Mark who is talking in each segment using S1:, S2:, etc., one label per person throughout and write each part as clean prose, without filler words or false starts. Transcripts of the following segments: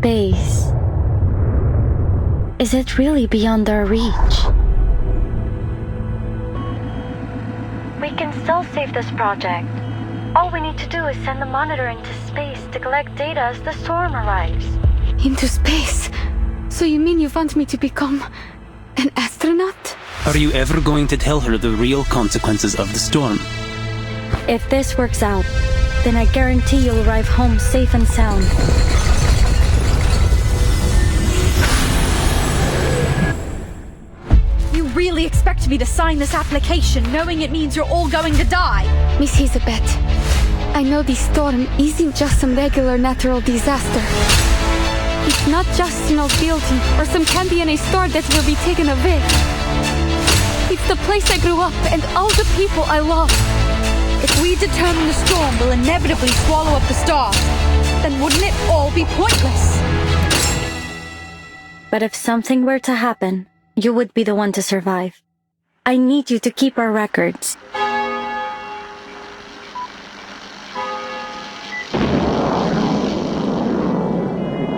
S1: space. Is it really beyond our reach? We can still save this project. All we need to do is send the monitor into space to collect data as the storm arrives.
S2: Into space? So you mean you want me to become an astronaut?
S3: Are you ever going to tell her the real consequences of the storm?
S1: If this works out, then I guarantee you'll arrive home safe and sound.
S4: You really expect me to sign this application knowing it means you're all going to die?
S2: Miss Elizabeth, I know this storm isn't just some regular natural disaster. It's not just an old building or some candy in a store that will be taken away. It's the place I grew up and all the people I love.
S4: If we determine the storm will inevitably swallow up the stars, then wouldn't it all be pointless?
S1: But if something were to happen, you would be the one to survive. I need you to keep our records.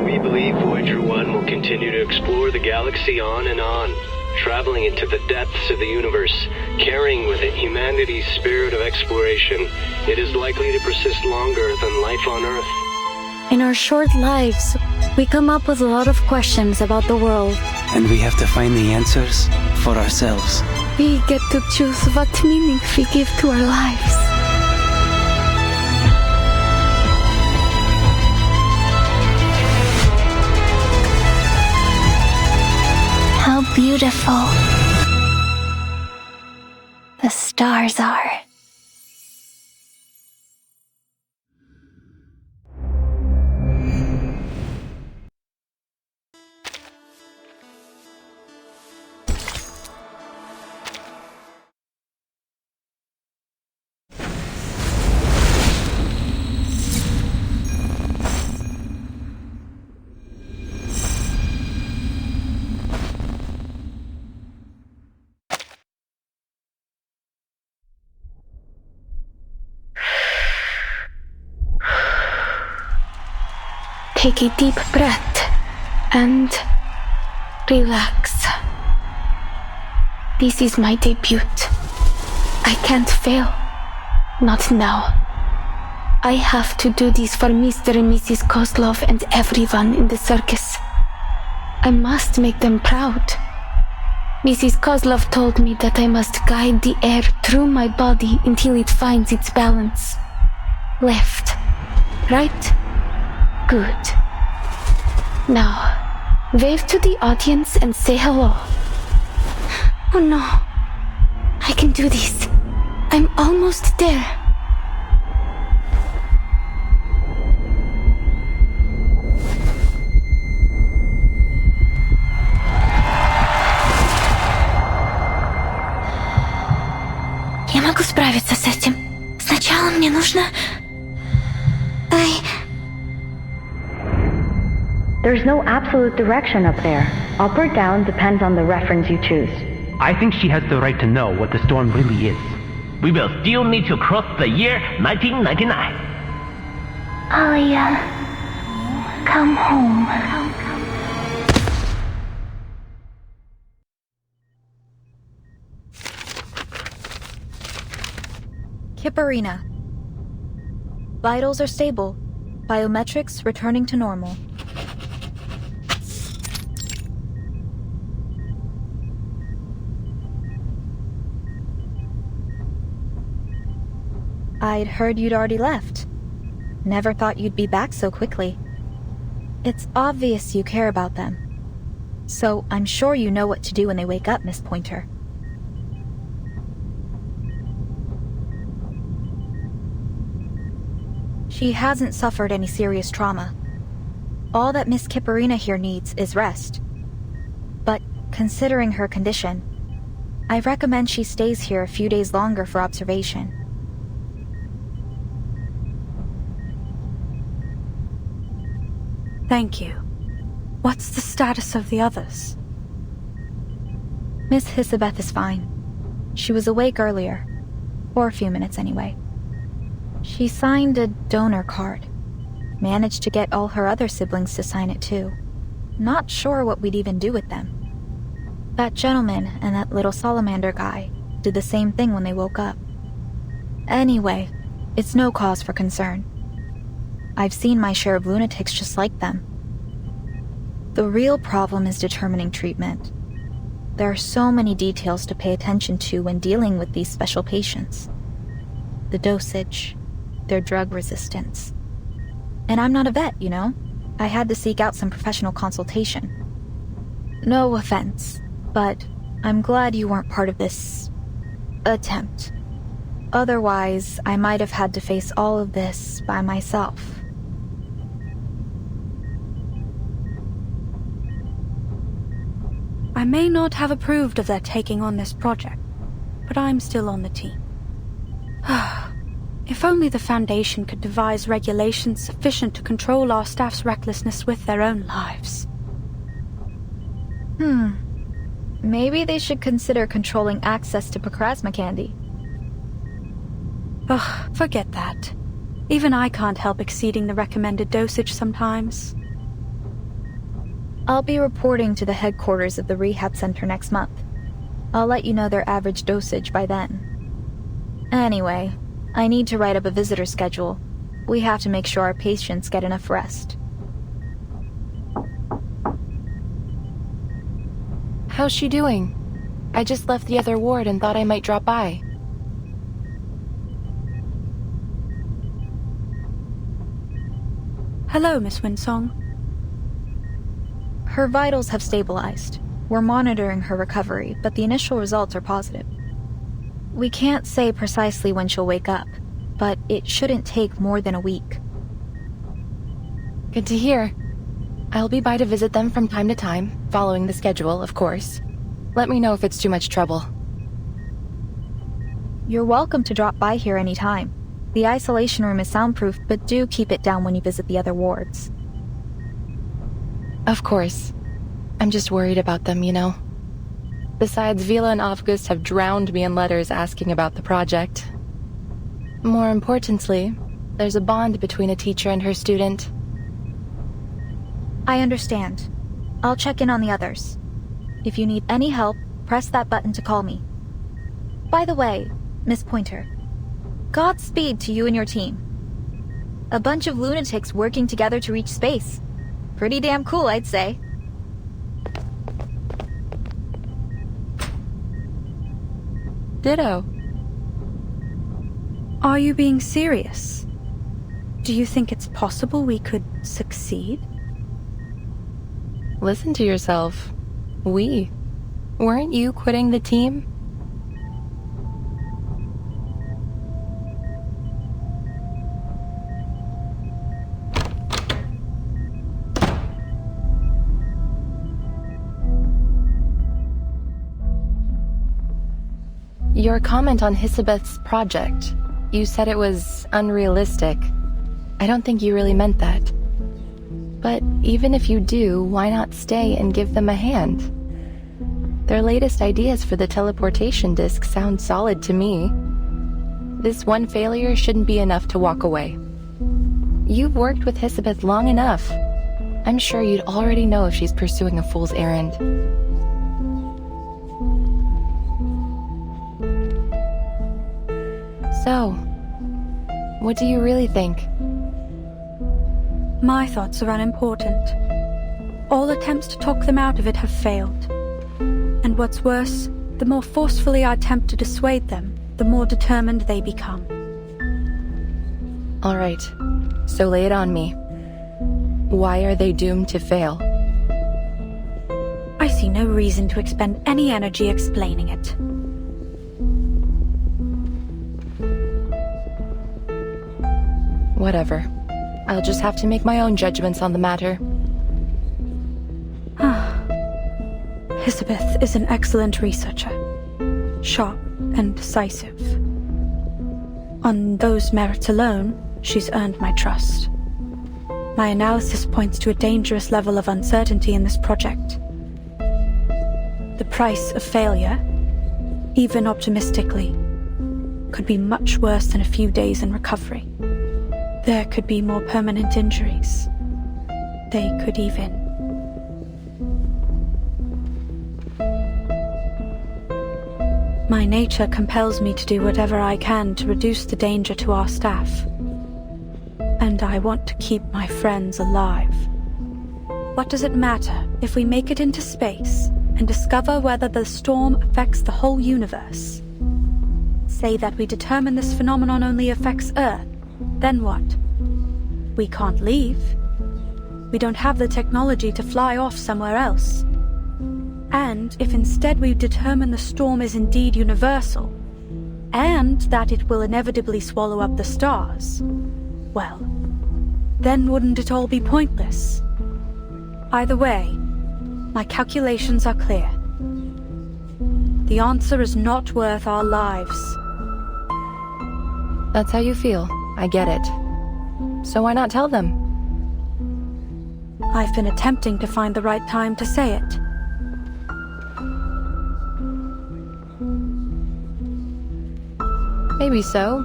S5: We believe Voyager 1 will continue to explore the galaxy on and on, traveling into the depths of the universe, carrying with it humanity's spirit of exploration. It is likely to persist longer than life on Earth.
S1: In our short lives, we come up with a lot of questions about the world.
S3: And we have to find the answers for ourselves.
S2: We get to choose what meaning we give to our lives.
S6: How beautiful the stars are.
S2: Take a deep breath and relax. This is my debut. I can't fail. Not now. I have to do this for Mr. and Mrs. Kozlov and everyone in the circus. I must make them proud. Mrs. Kozlov told me that I must guide the air through my body until it finds its balance. Left. Right. Good. Now, wave to the audience and say hello. Oh no. I can do this. I'm almost there.
S6: Я могу справиться с этим. Сначала мне нужно...
S1: There's no absolute direction up there. Up or down depends on the reference you choose.
S7: I think she has the right to know what the storm really is.
S8: We will still need to cross the year 1999.
S6: Alia, come home.
S4: Kipperina. Vitals are stable. Biometrics returning to normal. I'd heard you'd already left. Never thought you'd be back so quickly. It's obvious you care about them. So I'm sure you know what to do when they wake up, Miss Pointer. She hasn't suffered any serious trauma. All that Miss Kipperina here needs is rest. But considering her condition, I recommend she stays here a few days longer for observation.
S9: Thank you. What's the status of the others?
S4: Miss Hisabeth is fine. She was awake earlier. For a few minutes anyway. She signed a donor card. managed to get all her other siblings to sign it too. Not sure what we'd even do with them. That gentleman and that little salamander guy did the same thing when they woke up. Anyway, it's no cause for concern. I've seen my share of lunatics just like them. The real problem is determining treatment. There are so many details to pay attention to when dealing with these special patients. The dosage, their drug resistance. And I'm not a vet, you know? I had to seek out some professional consultation. No offense, but I'm glad you weren't part of this attempt. Otherwise, I might have had to face all of this by myself.
S9: I may not have approved of their taking on this project, but I'm still on the team. If only the Foundation could devise regulations sufficient to control our staff's recklessness with their own lives.
S4: Maybe they should consider controlling access to Pacrasma candy.
S9: Ugh, forget that. Even I can't help exceeding the recommended dosage sometimes.
S4: I'll be reporting to the headquarters of the rehab center next month. I'll let you know their average dosage by then. Anyway, I need to write up a visitor schedule. We have to make sure our patients get enough rest.
S10: How's she doing? I just left the other ward and thought I might drop by.
S9: Hello, Miss Winsong.
S4: Her vitals have stabilized. We're monitoring her recovery, but the initial results are positive. We can't say precisely when she'll wake up, but it shouldn't take more than a week.
S10: Good to hear. I'll be by to visit them from time to time, following the schedule, of course. Let me know if it's too much trouble.
S4: You're welcome to drop by here anytime. The isolation room is soundproof, but do keep it down when you visit the other wards.
S10: Of course. I'm just worried about them, you know. Besides, Vila and August have drowned me in letters asking about the project. More importantly, there's a bond between a teacher and her student.
S4: I understand. I'll check in on the others. If you need any help, press that button to call me. By the way, Miss Pointer, Godspeed to you and your team. A bunch of lunatics working together to reach space. Pretty damn cool, I'd say.
S10: Ditto.
S9: Are you being serious? Do you think it's possible we could succeed?
S10: Listen to yourself. We. Weren't you quitting the team? Your comment on Hisabeth's project. You said it was unrealistic. I don't think you really meant that. But even if you do, why not stay and give them a hand? Their latest ideas for the teleportation disc sound solid to me. This one failure shouldn't be enough to walk away. You've worked with Hisabeth long enough. I'm sure you'd already know if she's pursuing a fool's errand. So, what do you really think?
S9: My thoughts are unimportant. All attempts to talk them out of it have failed. And what's worse, the more forcefully I attempt to dissuade them, the more determined they become.
S10: All right, so lay it on me. Why are they doomed to fail?
S9: I see no reason to expend any energy explaining it.
S10: Whatever. I'll just have to make my own judgments on the matter.
S9: Hisabeth is an excellent researcher. Sharp and decisive. On those merits alone, she's earned my trust. My analysis points to a dangerous level of uncertainty in this project. The price of failure, even optimistically, could be much worse than a few days in recovery. There could be more permanent injuries. They could even... My nature compels me to do whatever I can to reduce the danger to our staff. And I want to keep my friends alive. What does it matter if we make it into space and discover whether the storm affects the whole universe? Say that we determine this phenomenon only affects Earth, then what? We can't leave. We don't have the technology to fly off somewhere else. And if instead we determine the storm is indeed universal, and that it will inevitably swallow up the stars, well, then wouldn't it all be pointless? Either way, my calculations are clear. The answer is not worth our lives.
S10: That's how you feel. I get it. So why not tell them?
S9: I've been attempting to find the right time to say it.
S10: Maybe so.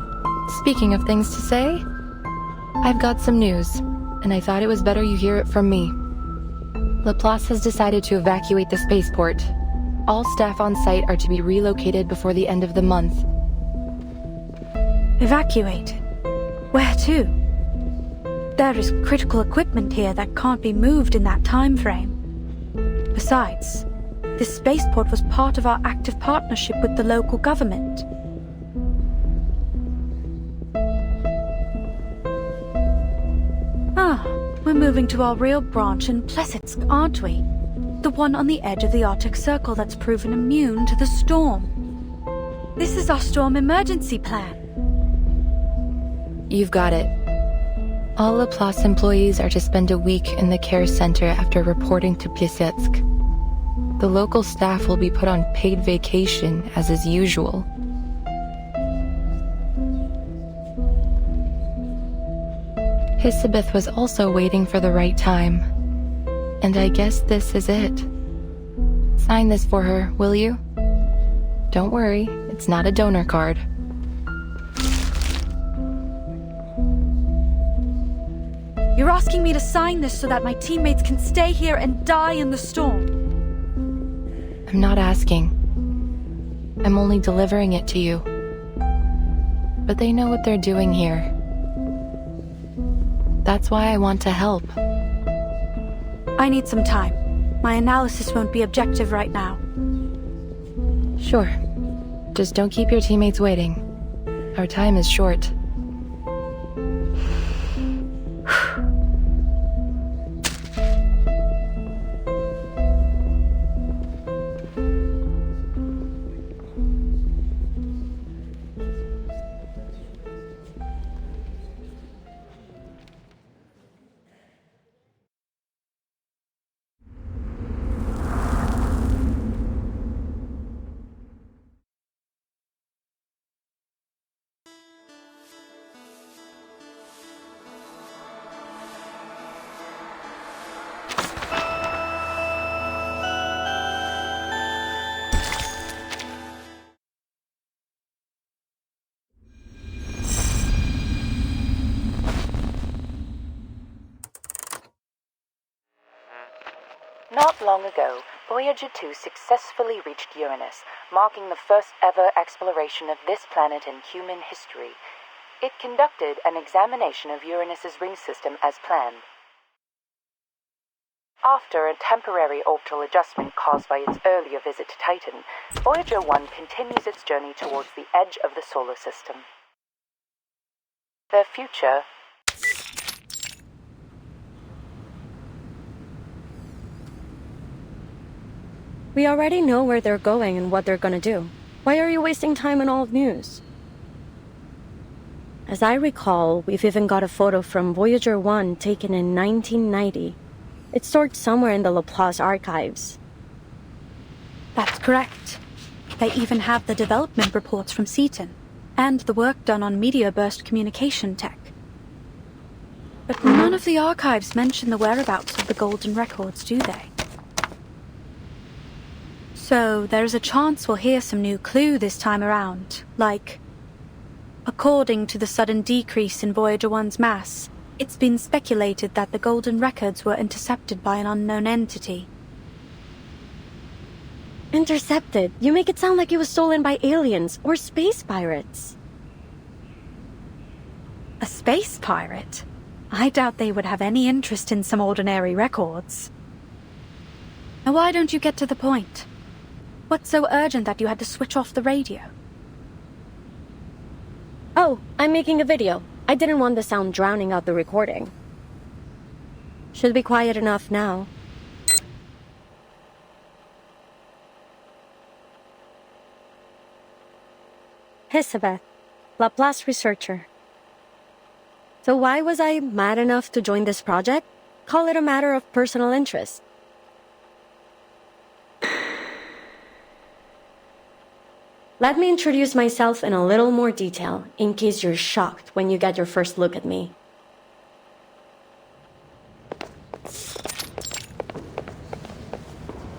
S10: Speaking of things to say, I've got some news, and I thought it was better you hear it from me. Laplace has decided to evacuate the spaceport. All staff on site are to be relocated before the end of the month.
S9: Evacuate? Where to? There is critical equipment here that can't be moved in that time frame. Besides, this spaceport was part of our active partnership with the local government. We're moving to our real branch in Plesetsk, aren't we? The one on the edge of the Arctic Circle that's proven immune to the storm. This is our storm emergency plan.
S10: You've got it. All Laplace employees are to spend a week in the care center after reporting to Plesetsk. The local staff will be put on paid vacation, as is usual. Elizabeth was also waiting for the right time. And I guess this is it. Sign this for her, will you? Don't worry, it's not a donor card.
S9: You're asking me to sign this so that my teammates can stay here and die in the storm?
S10: I'm not asking. I'm only delivering it to you. But they know what they're doing here. That's why I want to help.
S9: I need some time. My analysis won't be objective right now.
S10: Sure. Just don't keep your teammates waiting. Our time is short.
S11: Not long ago, Voyager 2 successfully reached Uranus, marking the first ever exploration of this planet in human history. It conducted an examination of Uranus's ring system as planned. After a temporary orbital adjustment caused by its earlier visit to Titan, Voyager 1 continues its journey towards the edge of the solar system. Their future...
S12: We already know where they're going and what they're gonna do. Why are you wasting time on old news? As I recall, we've even got a photo from Voyager 1 taken in 1990. It's stored somewhere in the Laplace archives.
S9: That's correct. They even have the development reports from Seaton, and the work done on meteor burst communication tech. But none of the archives mention the whereabouts of the golden records, do they? So there's a chance we'll hear some new clue this time around, like According to the sudden decrease in Voyager 1's mass, it's been speculated that the golden records were intercepted by an unknown entity.
S12: Intercepted? You make it sound like it was stolen by aliens or space pirates.
S9: A space pirate? I doubt they would have any interest in some ordinary records. Now why don't you get to the point? What's so urgent that you had to switch off the radio?
S12: Oh, I'm making a video. I didn't want the sound drowning out the recording. Should be quiet enough now. Elizabeth, Laplace researcher. So why was I mad enough to join this project? Call it a matter of personal interest. Let me introduce myself in a little more detail, in case you're shocked when you get your first look at me.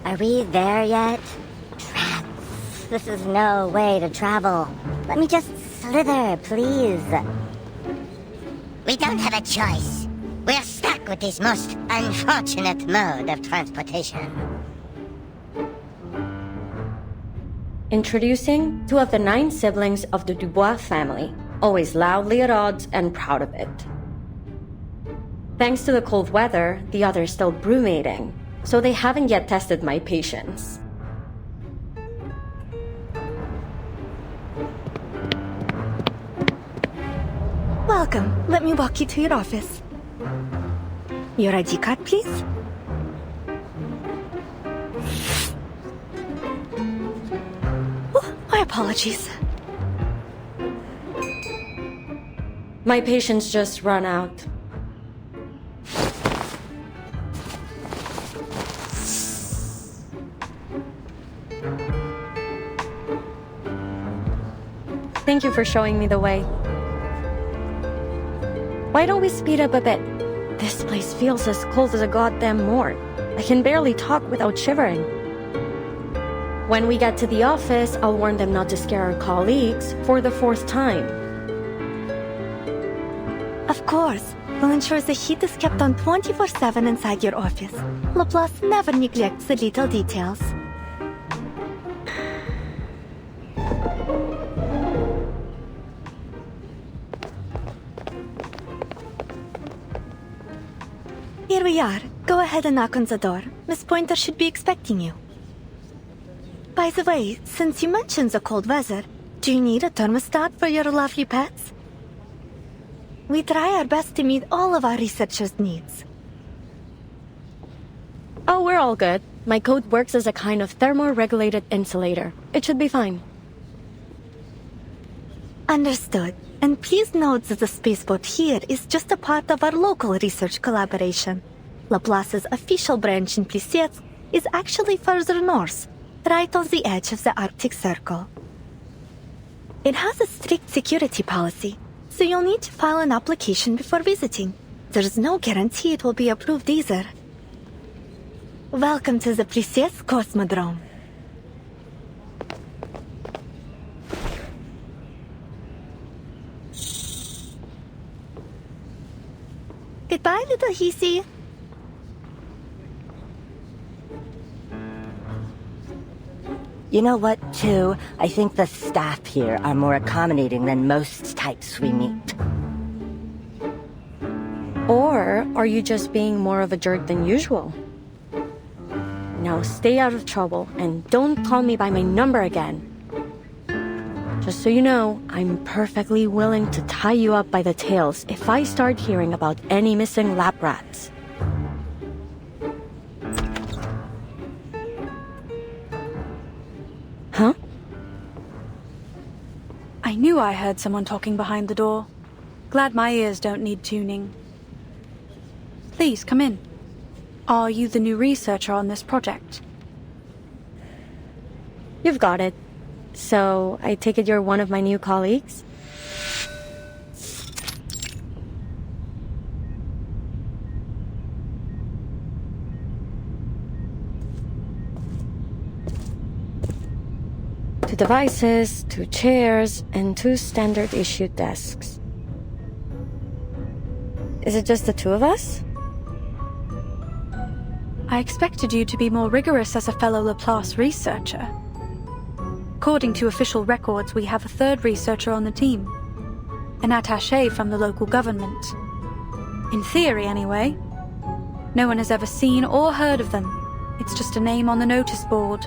S13: Are we there yet? Rats, this is no way to travel. Let me just slither, please. We don't have a choice. We're stuck with this most unfortunate mode of transportation.
S12: Introducing 2 of the 9 siblings of the Dubois family, always loudly at odds and proud of it. Thanks to the cold weather, the others still brewmating, so they haven't yet tested my patience.
S6: Welcome. Let me walk you to your office. Your ID card, please. Oh, my apologies.
S12: My patience just run out. Thank you for showing me the way. Why don't we speed up a bit? This place feels as cold as a goddamn morgue. I can barely talk without shivering. When we get to the office, I'll warn them not to scare our colleagues for the 4th time.
S6: Of course. We'll ensure the heat is kept on 24/7 inside your office. Laplace never neglects the little details. Here we are. Go ahead and knock on the door. Miss Pointer should be expecting you. By the way, since you mentioned the cold weather, do you need a thermostat for your lovely pets? We try our best to meet all of our researchers' needs.
S12: Oh, we're all good. My coat works as a kind of thermoregulated insulator. It should be fine.
S6: Understood. And please note that the spaceport here is just a part of our local research collaboration. Laplace's official branch in Plessetsk is actually further north, right on the edge of the Arctic Circle. It has a strict security policy, so you'll need to file an application before visiting. There's no guarantee it will be approved either. Welcome to the Plessetsk Cosmodrome. Goodbye, little Hisi.
S13: You know what, too? I think the staff here are more accommodating than most types we meet.
S12: Or are you just being more of a jerk than usual? Now stay out of trouble and don't call me by my number again. Just so you know, I'm perfectly willing to tie you up by the tails if I start hearing about any missing lab rats. Huh?
S9: I knew I heard someone talking behind the door. Glad my ears don't need tuning. Please, come in. Are you the new researcher on this project?
S12: You've got it. So, I take it you're one of my new colleagues? devices, 2 chairs, and 2 standard-issue desks. Is it just the 2 of us?
S9: I expected you to be more rigorous as a fellow Laplace researcher. According to official records, we have a 3rd researcher on the team, an attaché from the local government. In theory, anyway. No one has ever seen or heard of them. It's just a name on the notice board.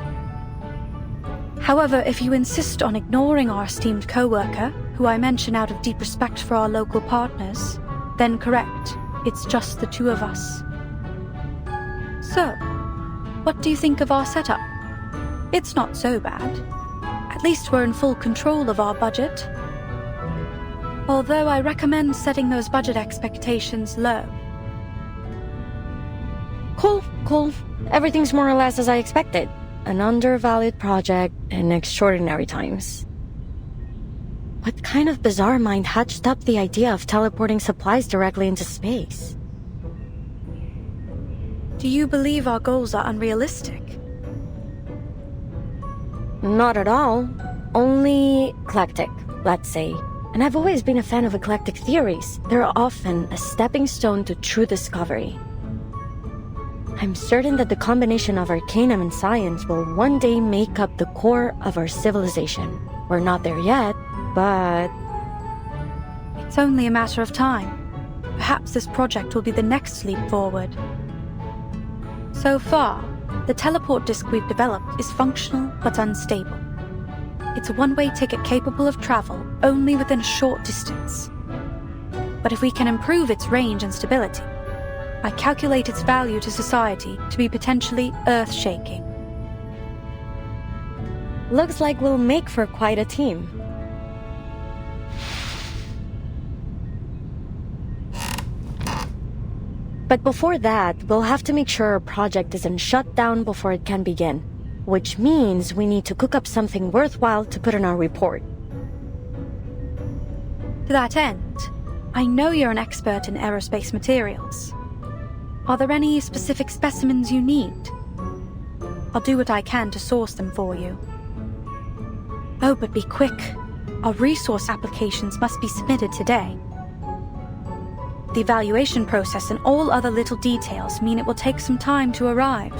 S9: However, if you insist on ignoring our esteemed co-worker, who I mention out of deep respect for our local partners, then correct, it's just the 2 of us. So, what do you think of our setup? It's not so bad. At least we're in full control of our budget. Although I recommend setting those budget expectations low.
S12: Cool. Everything's more or less as I expected. An undervalued project in extraordinary times. What kind of bizarre mind hatched up the idea of teleporting supplies directly into space?
S9: Do you believe our goals are unrealistic?
S12: Not at all. Only eclectic, let's say. And I've always been a fan of eclectic theories. They're often a stepping stone to true discovery. I'm certain that the combination of arcanum and science will one day make up the core of our civilization. We're not there yet, but...
S9: It's only a matter of time. Perhaps this project will be the next leap forward. So far, the teleport disk we've developed is functional but unstable. It's a one-way ticket capable of travel only within a short distance. But if we can improve its range and stability, I calculate its value to society to be potentially earth-shaking.
S12: Looks like we'll make for quite a team. But before that, we'll have to make sure our project isn't shut down before it can begin. Which means we need to cook up something worthwhile to put in our report.
S9: To that end, I know you're an expert in aerospace materials. Are there any specific specimens you need? I'll do what I can to source them for you. Oh, but be quick. Our resource applications must be submitted today. The evaluation process and all other little details mean it will take some time to arrive.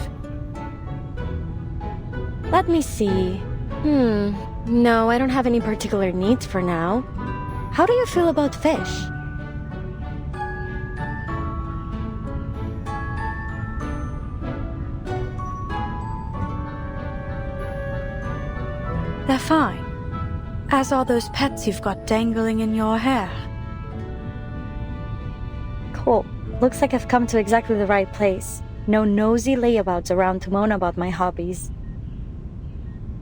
S12: Let me see. No, I don't have any particular needs for now. How do you feel about fish?
S9: They're fine. As are those pets you've got dangling in your hair.
S12: Cool. Looks like I've come to exactly the right place. No nosy layabouts around to moan about my hobbies.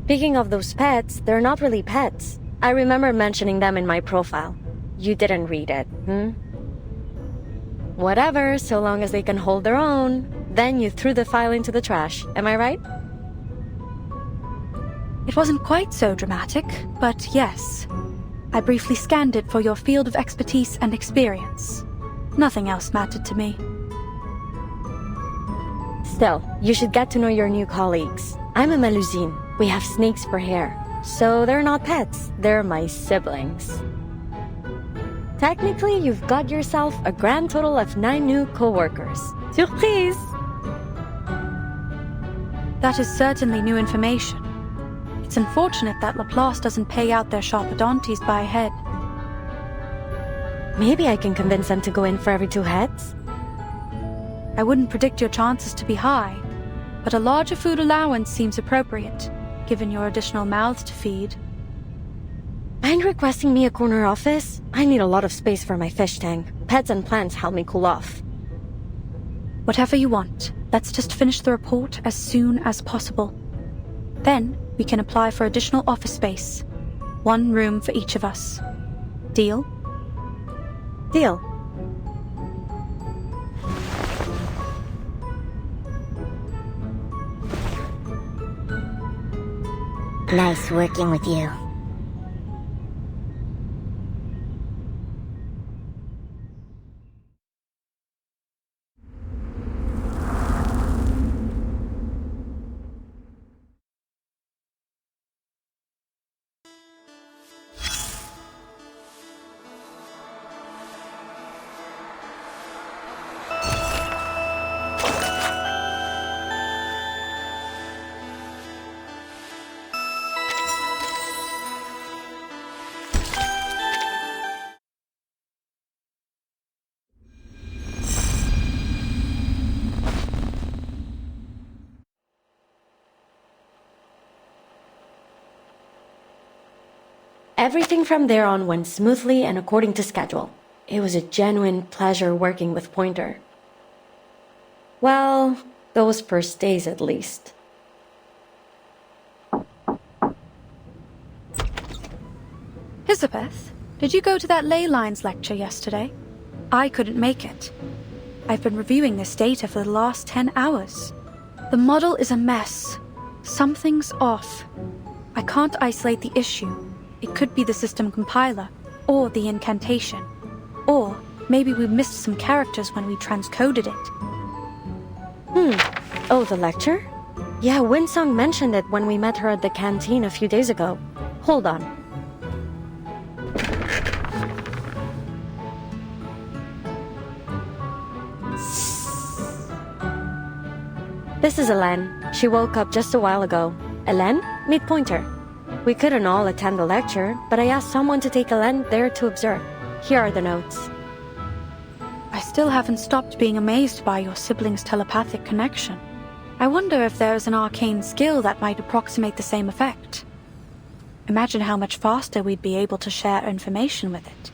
S12: Speaking of those pets, they're not really pets. I remember mentioning them in my profile. You didn't read it, Whatever, so long as they can hold their own. Then you threw the file into the trash, am I right?
S9: It wasn't quite so dramatic, but yes. I briefly scanned it for your field of expertise and experience. Nothing else mattered to me.
S12: Still, you should get to know your new colleagues. I'm a Melusine. We have snakes for hair. So they're not pets, they're my siblings. Technically, you've got yourself a grand total of 9 new co-workers. Surprise!
S9: That is certainly new information. It's unfortunate that Laplace doesn't pay out their sharpodontes by head.
S12: Maybe I can convince them to go in for every 2 heads?
S9: I wouldn't predict your chances to be high, but a larger food allowance seems appropriate, given your additional mouths to feed.
S12: Mind requesting me a corner office? I need a lot of space for my fish tank. Pets and plants help me cool off.
S9: Whatever you want. Let's just finish the report as soon as possible. Then we can apply for additional office space. 1 room for each of us. Deal?
S12: Deal.
S13: Nice working with you.
S12: Everything from there on went smoothly and according to schedule. It was a genuine pleasure working with Pointer. Well, those first days at least.
S9: Elizabeth, did you go to that ley lines lecture yesterday? I couldn't make it. I've been reviewing this data for the last 10 hours. The model is a mess. Something's off. I can't isolate the issue. It could be the system compiler, or the incantation. Or maybe we missed some characters when we transcoded it.
S12: Oh, the lecture? Yeah, Winsong mentioned it when we met her at the canteen a few days ago. Hold on. This is Elen. She woke up just a while ago. Elen, meet Pointer. We couldn't all attend the lecture, but I asked someone to take Elen there to observe. Here are the notes.
S9: I still haven't stopped being amazed by your siblings' telepathic connection. I wonder if there is an arcane skill that might approximate the same effect. Imagine how much faster we'd be able to share information with it.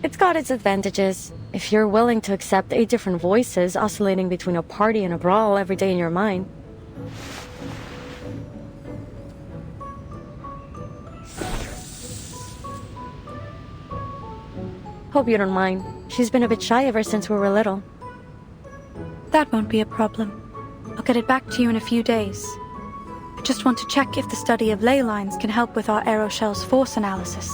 S12: It's got its advantages. If you're willing to accept 8 different voices oscillating between a party and a brawl every day in your mind. Hope you don't mind. She's been a bit shy ever since we were little.
S9: That won't be a problem. I'll get it back to you in a few days. I just want to check if the study of ley lines can help with our aeroshell's force analysis.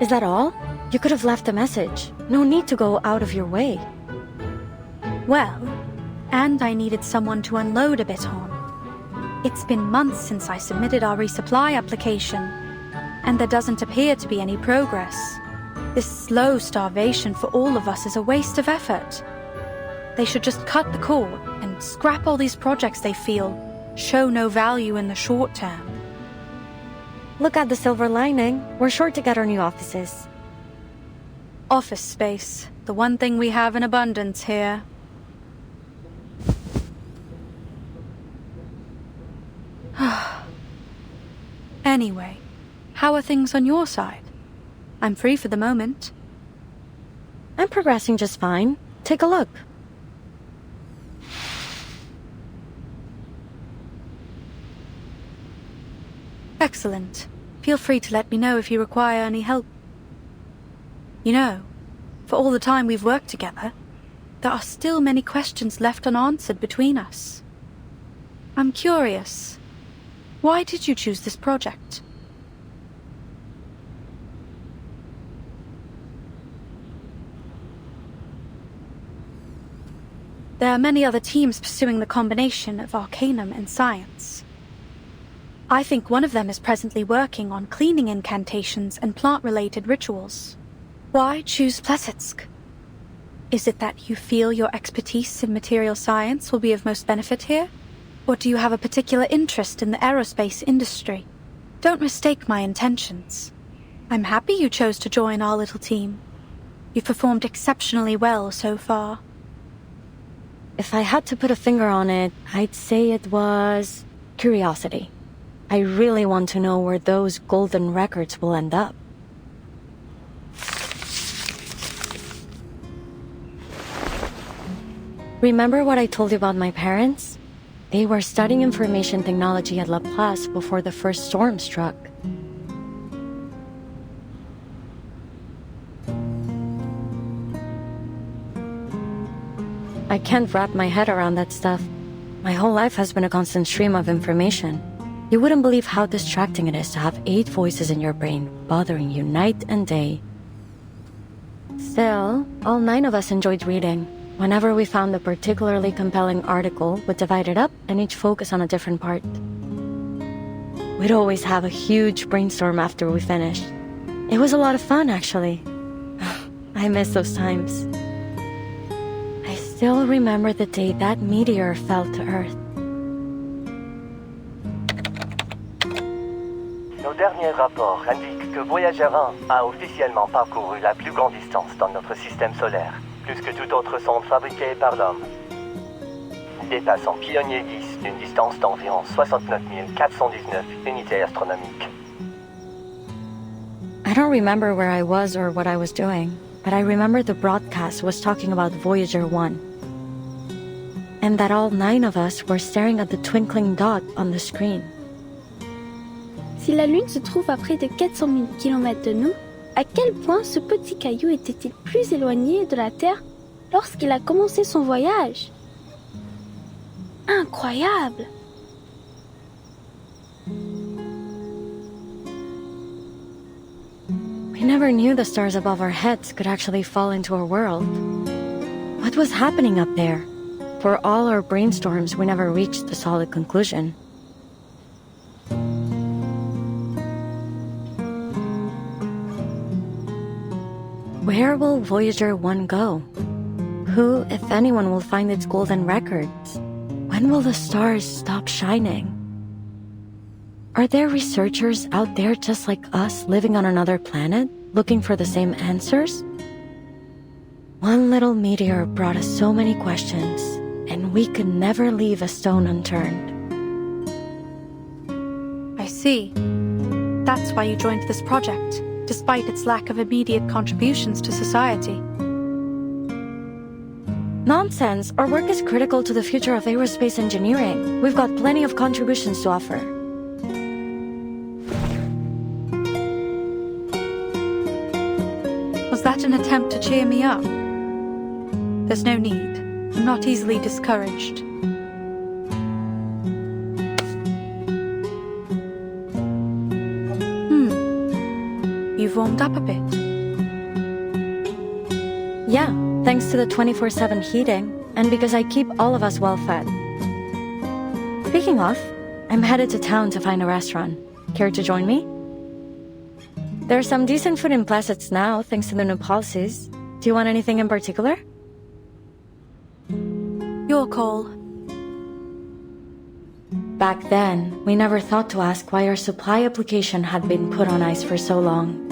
S12: Is that all? You could have left a message. No need to go out of your way.
S9: Well, and I needed someone to unload a bit on. It's been months since I submitted our resupply application, and there doesn't appear to be any progress. This slow starvation for all of us is a waste of effort. They should just cut the cord and scrap all these projects they feel show no value in the short term.
S12: Look at the silver lining. We're sure to get our new offices.
S9: Office space, the one thing we have in abundance here. Anyway, how are things on your side? I'm free for the moment.
S12: I'm progressing just fine. Take a look.
S9: Excellent. Feel free to let me know if you require any help. You know, for all the time we've worked together, there are still many questions left unanswered between us. I'm curious. Why did you choose this project? There are many other teams pursuing the combination of arcanum and science. I think one of them is presently working on cleaning incantations and plant-related rituals. Why choose Plesetsk? Is it that you feel your expertise in material science will be of most benefit here? Or do you have a particular interest in the aerospace industry? Don't mistake my intentions. I'm happy you chose to join our little team. You've performed exceptionally well so far.
S12: If I had to put a finger on it, I'd say it was curiosity. I really want to know where those golden records will end up. Remember what I told you about my parents? They were studying information technology at Laplace before the first storm struck. I can't wrap my head around that stuff. My whole life has been a constant stream of information. You wouldn't believe how distracting it is to have 8 voices in your brain, bothering you night and day. Still, all 9 of us enjoyed reading. Whenever we found a particularly compelling article, we'd divide it up and each focus on a different part. We'd always have a huge brainstorm after we finished. It was a lot of fun, actually. I miss those times. I still remember the day that meteor fell to Earth.
S14: Nos derniers rapports indiquent que Voyager 1 a officiellement parcouru la plus grande distance dans notre système solaire, plus que toute autre sonde fabriquée par l'homme. Dépassant Pionnier 10 d'une distance d'environ 69 419 unités astronomiques.
S12: I don't remember where I was or what I was doing, but I remember the broadcast was talking about Voyager 1. And that all 9 of us were staring at the twinkling dot on the screen.
S2: Si la Lune se trouve à près de 400 000 km de nous, à quel point ce petit caillou était-il plus éloigné de la Terre lorsqu'il a commencé son voyage? Incroyable!
S12: We never knew the stars above our heads could actually fall into our world. What was happening up there? For all our brainstorms, we never reached a solid conclusion. Where will Voyager 1 go? Who, if anyone, will find its golden records? When will the stars stop shining? Are there researchers out there just like us living on another planet, looking for the same answers? One little meteor brought us so many questions, and we could never leave a stone unturned.
S9: I see. That's why you joined this project, despite its lack of immediate contributions to society.
S12: Nonsense! Our work is critical to the future of aerospace engineering. We've got plenty of contributions to offer.
S9: Was that an attempt to cheer me up? There's no need. I'm not easily discouraged. You've warmed up a bit.
S12: Yeah, thanks to the 24/7 heating, and because I keep all of us well fed. Speaking of, I'm headed to town to find a restaurant. Care to join me? There's some decent food in Plassets now, thanks to the new policies. Do you want anything in particular?
S9: Your call.
S12: Back then, we never thought to ask why our supply application had been put on ice for so long.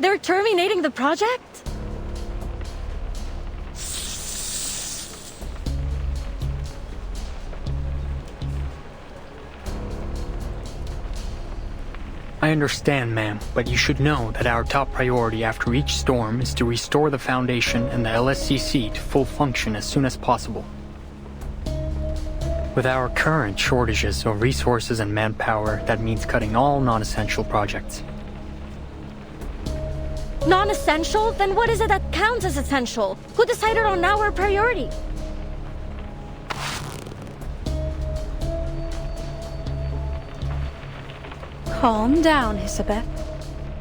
S12: They're terminating the project?
S15: I understand, ma'am, but you should know that our top priority after each storm is to restore the Foundation and the LSCC to full function as soon as possible. With our current shortages of resources and manpower, that means cutting all non-essential projects.
S12: Non-essential? Then what is it that counts as essential? Who decided on our priority?
S9: Calm down, Elizabeth.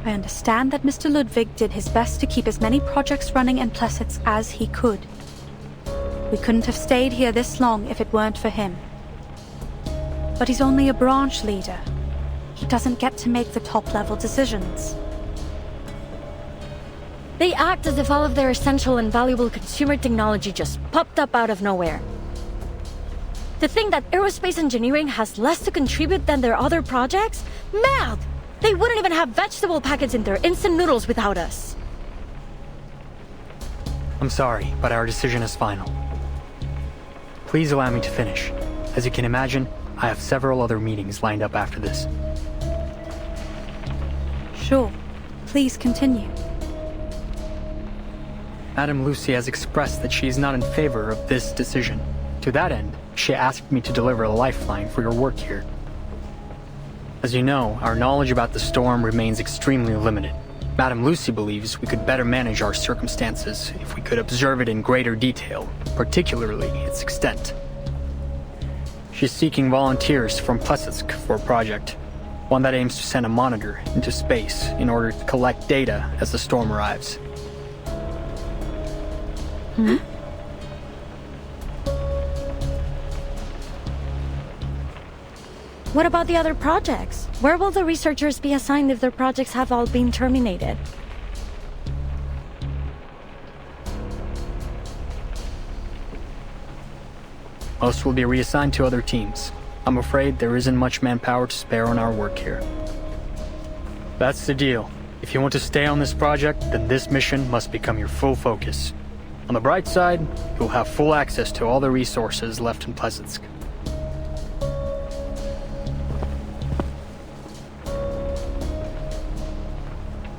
S9: I understand that Mr. Ludwig did his best to keep as many projects running in Plassets as he could. We couldn't have stayed here this long if it weren't for him. But he's only a branch leader. He doesn't get to make the top-level decisions.
S12: They act as if all of their essential and valuable consumer technology just popped up out of nowhere. To think that aerospace engineering has less to contribute than their other projects? Mad! They wouldn't even have vegetable packets in their instant noodles without us.
S15: I'm sorry, but our decision is final. Please allow me to finish. As you can imagine, I have several other meetings lined up after this.
S9: Sure. Please continue.
S15: Madame Lucy has expressed that she is not in favor of this decision. To that end, she asked me to deliver a lifeline for your work here. As you know, our knowledge about the storm remains extremely limited. Madame Lucy believes we could better manage our circumstances if we could observe it in greater detail, particularly its extent. She's seeking volunteers from Plesetsk for a project, one that aims to send a monitor into space in order to collect data as the storm arrives.
S12: What about the other projects? Where will the researchers be assigned if their projects have all been terminated?
S15: Most will be reassigned to other teams. I'm afraid there isn't much manpower to spare on our work here. That's the deal. If you want to stay on this project, then this mission must become your full focus. On the bright side, you'll have full access to all the resources left in Plesetsk.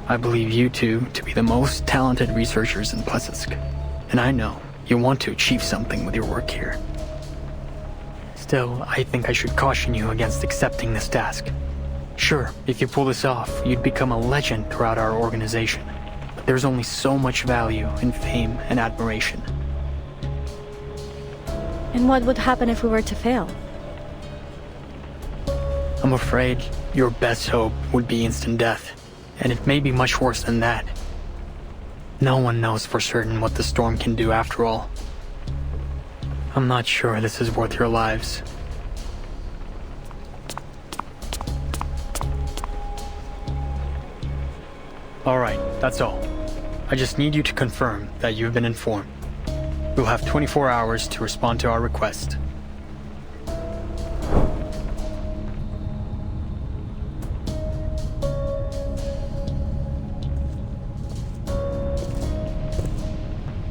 S15: I believe you two to be the most talented researchers in Plesetsk, and I know you want to achieve something with your work here. Still, I think I should caution you against accepting this task. Sure, if you pull this off, you'd become a legend throughout our organization, but there's only so much value in fame and admiration.
S9: And what would happen if we were to fail?
S15: I'm afraid your best hope would be instant death, and it may be much worse than that. No one knows for certain what the storm can do after all. I'm not sure this is worth your lives. Alright, that's all. I just need you to confirm that you've been informed. We'll have 24 hours to respond to our request.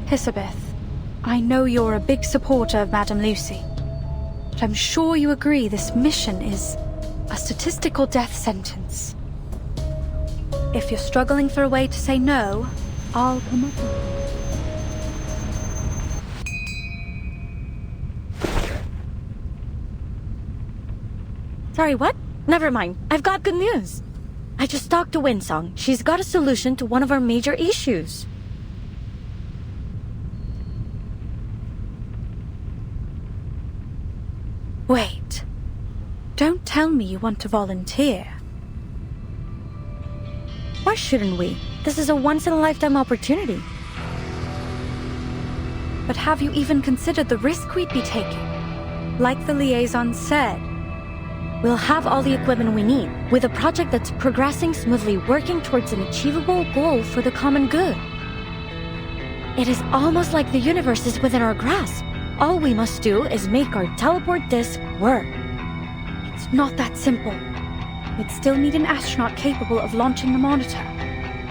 S9: Elizabeth, I know you're a big supporter of Madame Lucy, but I'm sure you agree this mission is a statistical death sentence. If you're struggling for a way to say no, I'll come up with it.
S12: Sorry, what? Never mind. I've got good news. I just talked to Winsong. She's got a solution to one of our major issues.
S9: Wait. Don't tell me you want to volunteer.
S12: Why shouldn't we? This is a once-in-a-lifetime opportunity.
S9: But have you even considered the risk we'd be taking? Like the liaison said,
S12: we'll have all the equipment we need, with a project that's progressing smoothly, working towards an achievable goal for the common good. It is almost like the universe is within our grasp. All we must do is make our teleport disc work.
S9: It's not that simple. We'd still need an astronaut capable of launching the monitor.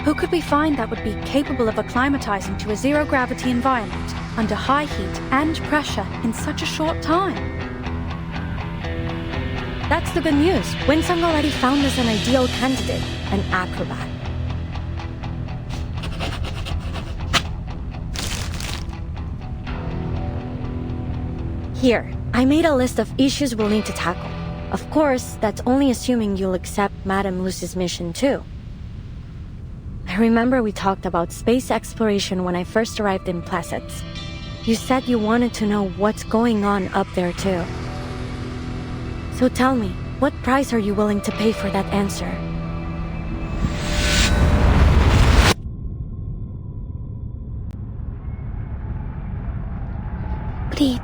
S9: Who could we find that would be capable of acclimatizing to a zero-gravity environment under high heat and pressure in such a short time?
S12: That's the good news. Winsong already found us an ideal candidate, an acrobat. Here, I made a list of issues we'll need to tackle. Of course, that's only assuming you'll accept Madame Lucy's mission too. I remember we talked about space exploration when I first arrived in Plesetsk. You said you wanted to know what's going on up there too. So tell me, what price are you willing to pay for that answer?
S2: Breathe.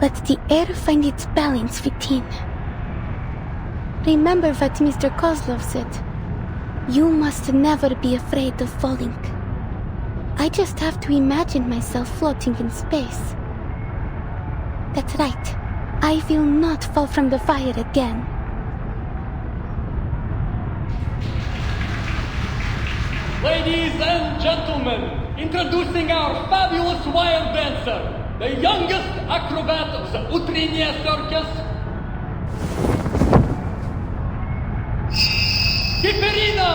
S2: Let the air find its balance within. Remember what Mr. Kozlov said. You must never be afraid of falling. I just have to imagine myself floating in space. That's right. I will not fall from the fire again.
S16: Ladies and gentlemen, introducing our fabulous wild dancer, the youngest acrobat of the Utriniya circus, Kiperina!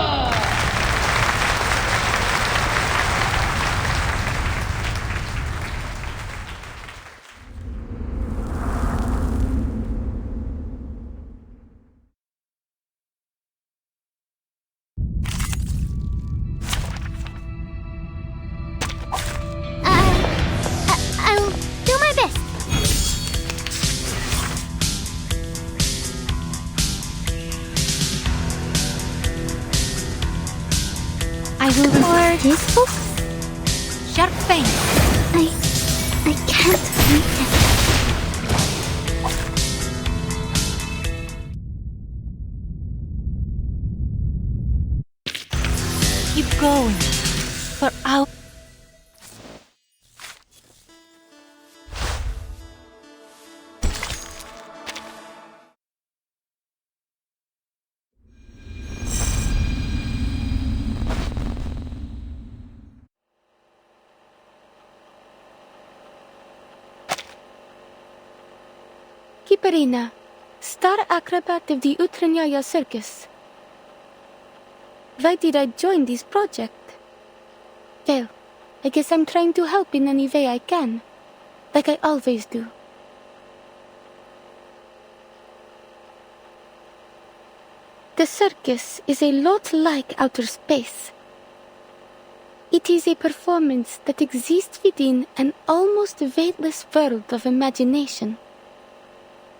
S13: I'll do my best.
S2: I will record
S13: this book.
S2: Sharp Fang.
S13: I can't read it.
S2: Keep going. For our... Kiparina, star acrobat of the Utranyaya Circus. Why did I join this project? Well, I guess I'm trying to help in any way I can, like I always do. The circus is a lot like outer space. It is a performance that exists within an almost weightless world of imagination.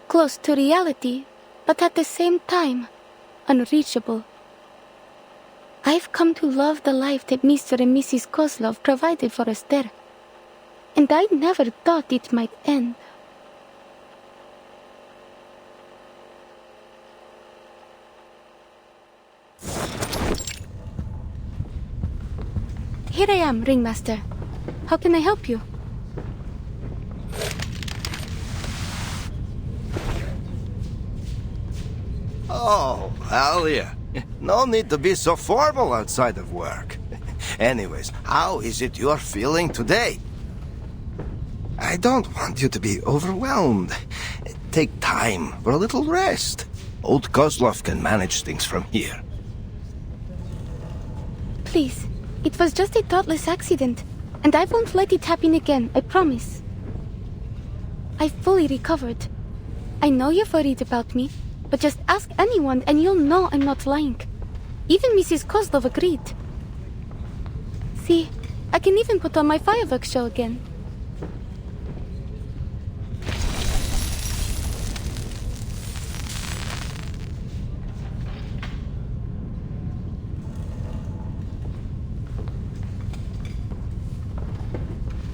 S2: Close to reality, but at the same time, unreachable. I've come to love the life that Mr. and Mrs. Kozlov provided for us there, and I never thought it might end. Here I am, Ringmaster. How can I help you?
S17: Oh, Alia. No need to be so formal outside of work. Anyways, how is it you're feeling today? I don't want you to be overwhelmed. Take time for a little rest. Old Kozlov can manage things from here.
S2: Please, it was just a thoughtless accident, and I won't let it happen again, I promise. I fully recovered. I know you're worried about me, but just ask anyone and you'll know I'm not lying. Even Mrs. Kozlov agreed. See, I can even put on my fireworks show again.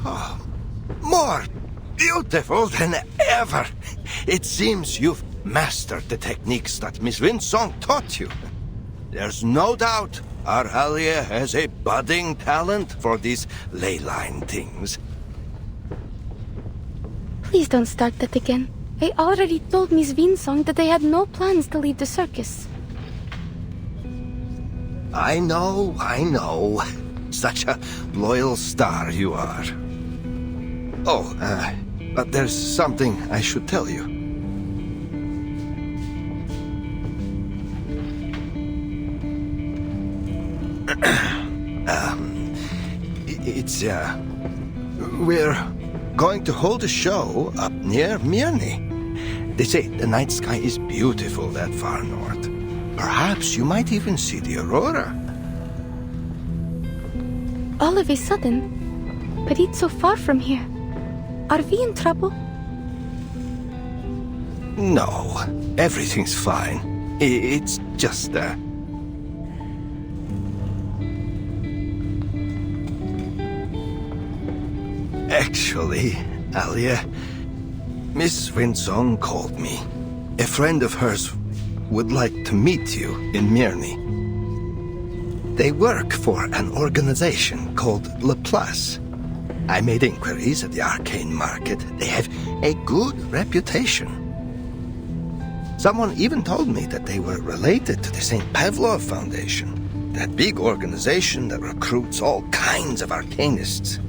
S17: Oh, more beautiful than ever. It seems you've mastered the techniques that Miss Winsong taught you. There's no doubt our Alia has a budding talent for these ley line things.
S2: Please don't start that again. I already told Miss Winsong that I had no plans to leave the circus.
S17: I know. Such a loyal star you are. Oh, but there's something I should tell you. We're going to hold a show up near Mirny. They say the night sky is beautiful that far north. Perhaps you might even see the aurora.
S2: All of a sudden? But it's so far from here. Are we in trouble?
S17: No, everything's fine. It's just, Actually, Alia, Miss Winsong called me. A friend of hers would like to meet you in Mirny. They work for an organization called Laplace. I made inquiries at the arcane market. They have a good reputation. Someone even told me that they were related to the St. Pavlov Foundation, that big organization that recruits all kinds of arcanists.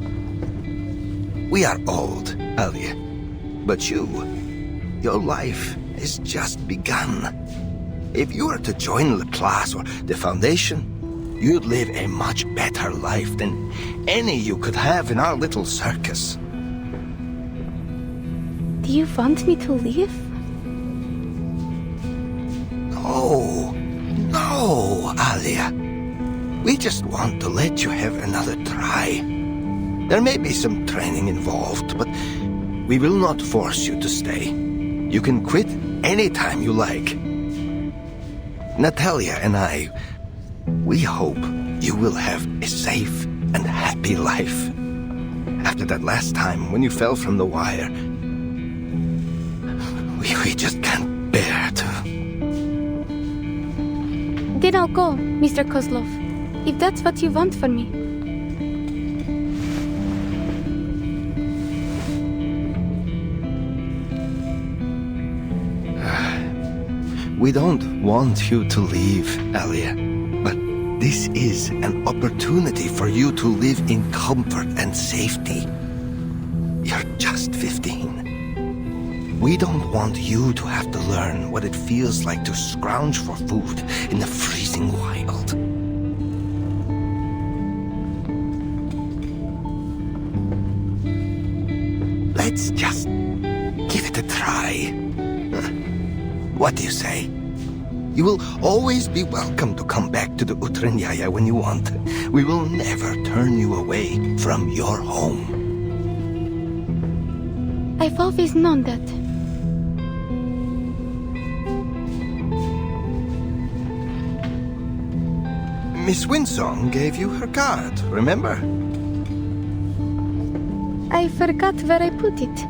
S17: We are old, Alia, but your life has just begun. If you were to join Laplace or the Foundation, you'd live a much better life than any you could have in our little circus.
S2: Do you want me to leave?
S17: No, Alia. We just want to let you have another try. There may be some training involved, but we will not force you to stay. You can quit anytime you like. Natalia and I, we hope you will have a safe and happy life. After that last time when you fell from the wire, we just can't bear to.
S2: Then I'll go, Mr. Kozlov, if that's what you want for me.
S17: We don't want you to leave, Alia, but this is an opportunity for you to live in comfort and safety. You're just 15. We don't want you to have to learn what it feels like to scrounge for food in the freezing wild. Let's just give it a try. What do you say? You will always be welcome to come back to the Utranyaya when you want. We will never turn you away from your home.
S2: I've always known that.
S17: Miss Winsong gave you her card, remember?
S2: I forgot where I put it.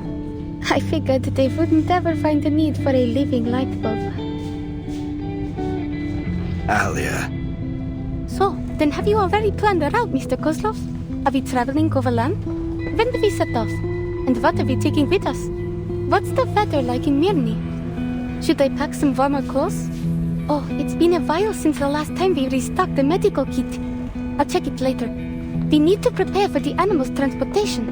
S2: I figured they wouldn't ever find the need for a living light bulb.
S17: Alia.
S2: So, then have you already planned the route, Mr. Kozlov? Are we traveling overland? When do we set off? And what are we taking with us? What's the weather like in Mirny? Should I pack some warmer clothes? Oh, it's been a while since the last time we restocked the medical kit. I'll check it later. We need to prepare for the animals' transportation.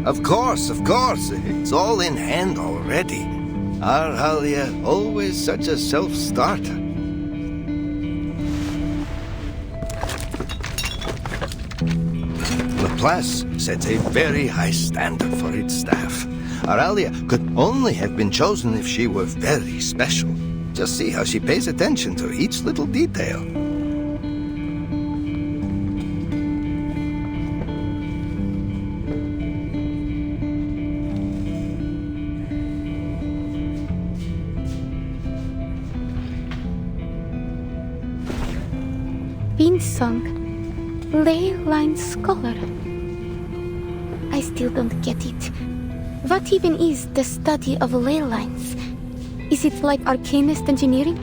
S17: Of course. It's all in hand already. Our Alia, always such a self-starter. Laplace sets a very high standard for its staff. Our Alia could only have been chosen if she were very special. Just see how she pays attention to each little detail.
S2: Song, ley line scholar. I still don't get it. What even is the study of ley lines? Is it like arcanist engineering?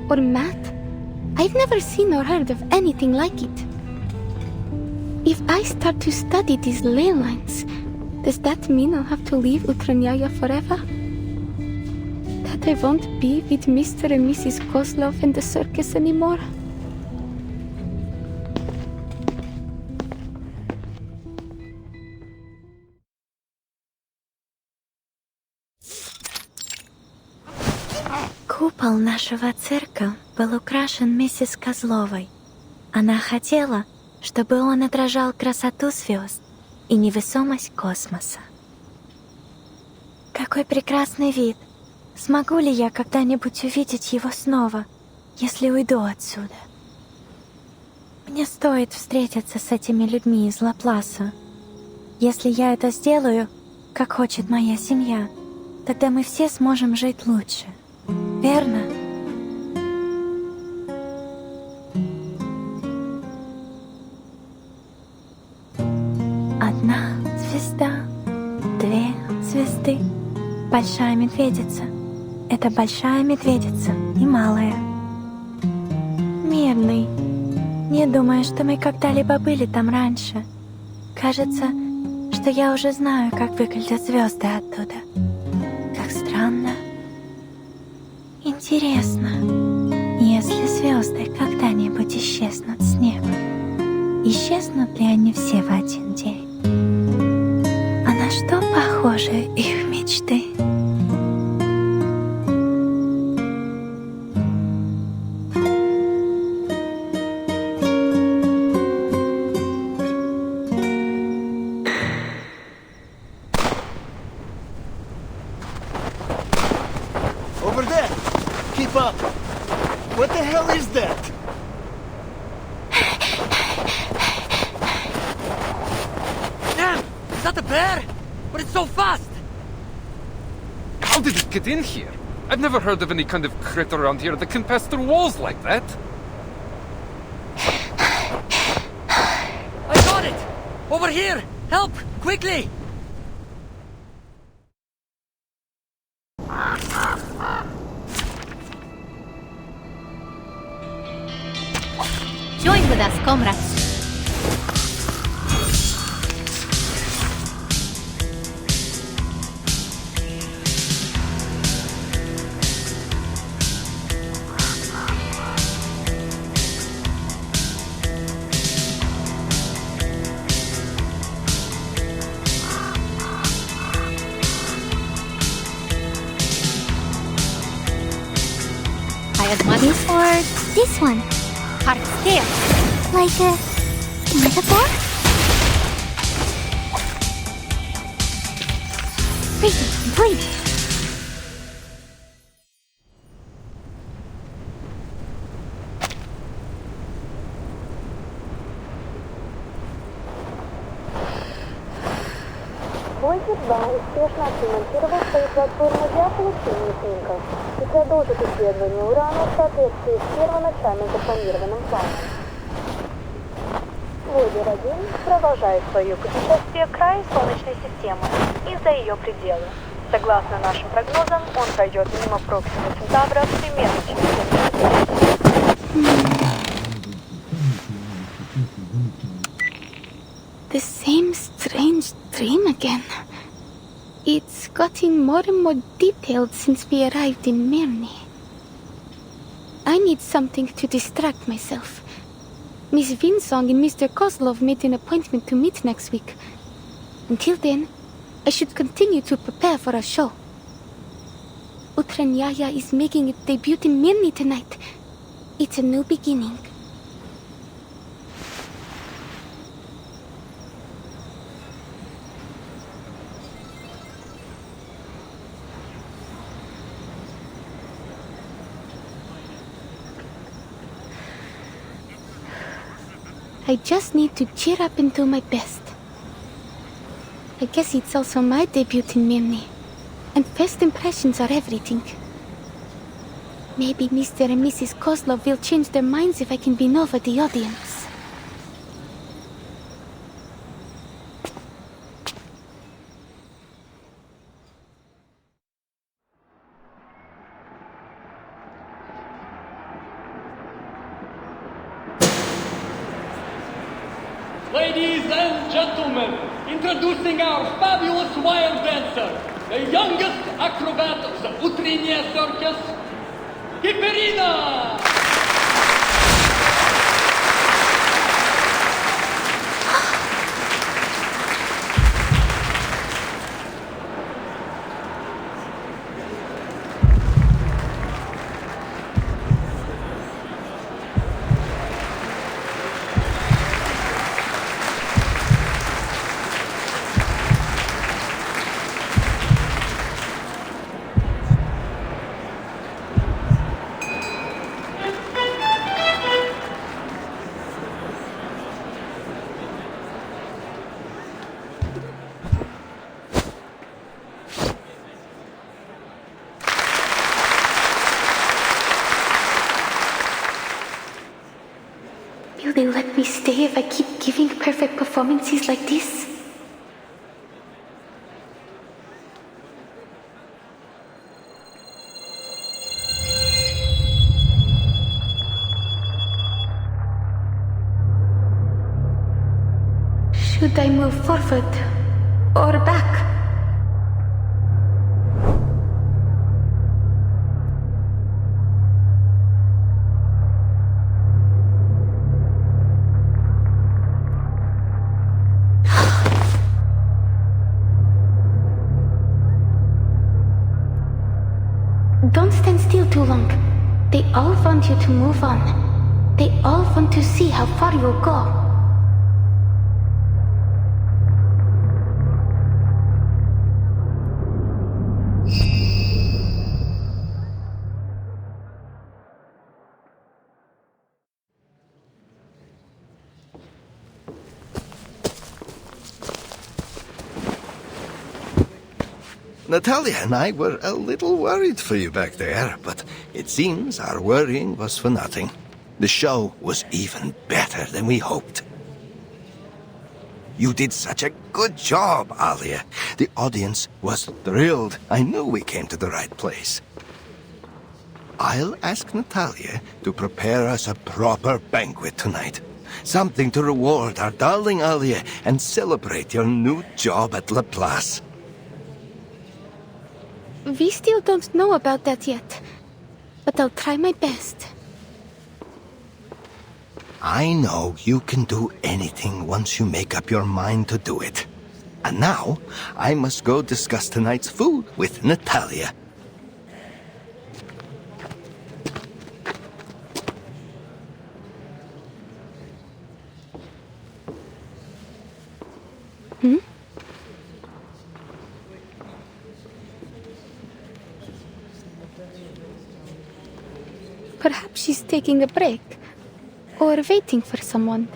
S2: Or math? I've never seen or heard of anything like it. If I start to study these ley lines, does that mean I'll have to leave Utranyaya forever? That I won't be with Mr. and Mrs. Kozlov in the circus anymore?
S6: Купол нашего цирка был украшен миссис Козловой. Она хотела, чтобы он отражал красоту звезд и невесомость космоса. Какой прекрасный вид! Смогу ли я когда-нибудь увидеть его снова, если уйду отсюда? Мне стоит встретиться с этими людьми из Лапласа. Если я это сделаю, как хочет моя семья, тогда мы все сможем жить лучше. Верно? Одна звезда, две звезды. Большая медведица. Это большая медведица и малая. Мирный. Не думаю, что мы когда-либо были там раньше. Кажется, что я уже знаю, как выглядят звезды оттуда. Как странно. Интересно, если звезды когда-нибудь исчезнут с неба, исчезнут ли они все в один день? А на что похожи их мечты?
S17: Over there! Keep up! What the hell is that?
S18: Damn! Is that a bear? But it's so fast!
S19: How did it get in here? I've never heard of any kind of critter around here that can pass through walls like that.
S18: I got it! Over here! Help! Quickly!
S20: Join with us, comrades.
S2: bad money?
S13: Or this one?
S2: Hard stare.
S13: Like a metaphor? Breathe.
S1: Двойки-2 успешно отремонтировал свою платформу для получения снимков и продолжит исследование урана в соответствии с первоначально запланированным планом. Войдер-1 продолжает свое путешествие к краю Солнечной системы и за ее пределы. Согласно нашим прогнозам, он пройдет мимо Проксима Центавра примерно через 7 недель.
S2: The same strange dream again. It's gotten more and more detailed since we arrived in Mirny. I need something to distract myself. Miss Vinsong and Mr. Kozlov made an appointment to meet next week. Until then, I should continue to prepare for a show. Utranyaya is making its debut in Mirny tonight. It's a new beginning. I just need to cheer up and do my best. I guess it's also my debut in Mirny, and first impressions are everything. Maybe Mr. and Mrs. Kozlov will change their minds if I can win over the audience.
S16: Ladies and gentlemen, introducing our fabulous wire dancer, the youngest acrobat of the Utrenia Circus, Kiperina!
S2: Will they let me stay if I keep giving perfect performances like this? Should I move forward or back? Don't stand still too long. They all want you to move on. They all want to see how far you'll go.
S17: Natalia and I were a little worried for you back there, but it seems our worrying was for nothing. The show was even better than we hoped. You did such a good job, Alia. The audience was thrilled. I knew we came to the right place. I'll ask Natalia to prepare us a proper banquet tonight. Something to reward our darling Alia and celebrate your new job at Laplace.
S2: We still don't know about that yet, but I'll try my best.
S17: I know you can do anything once you make up your mind to do it. And now, I must go discuss tonight's food with Natalia.
S2: Perhaps she's taking a break, or waiting for someone.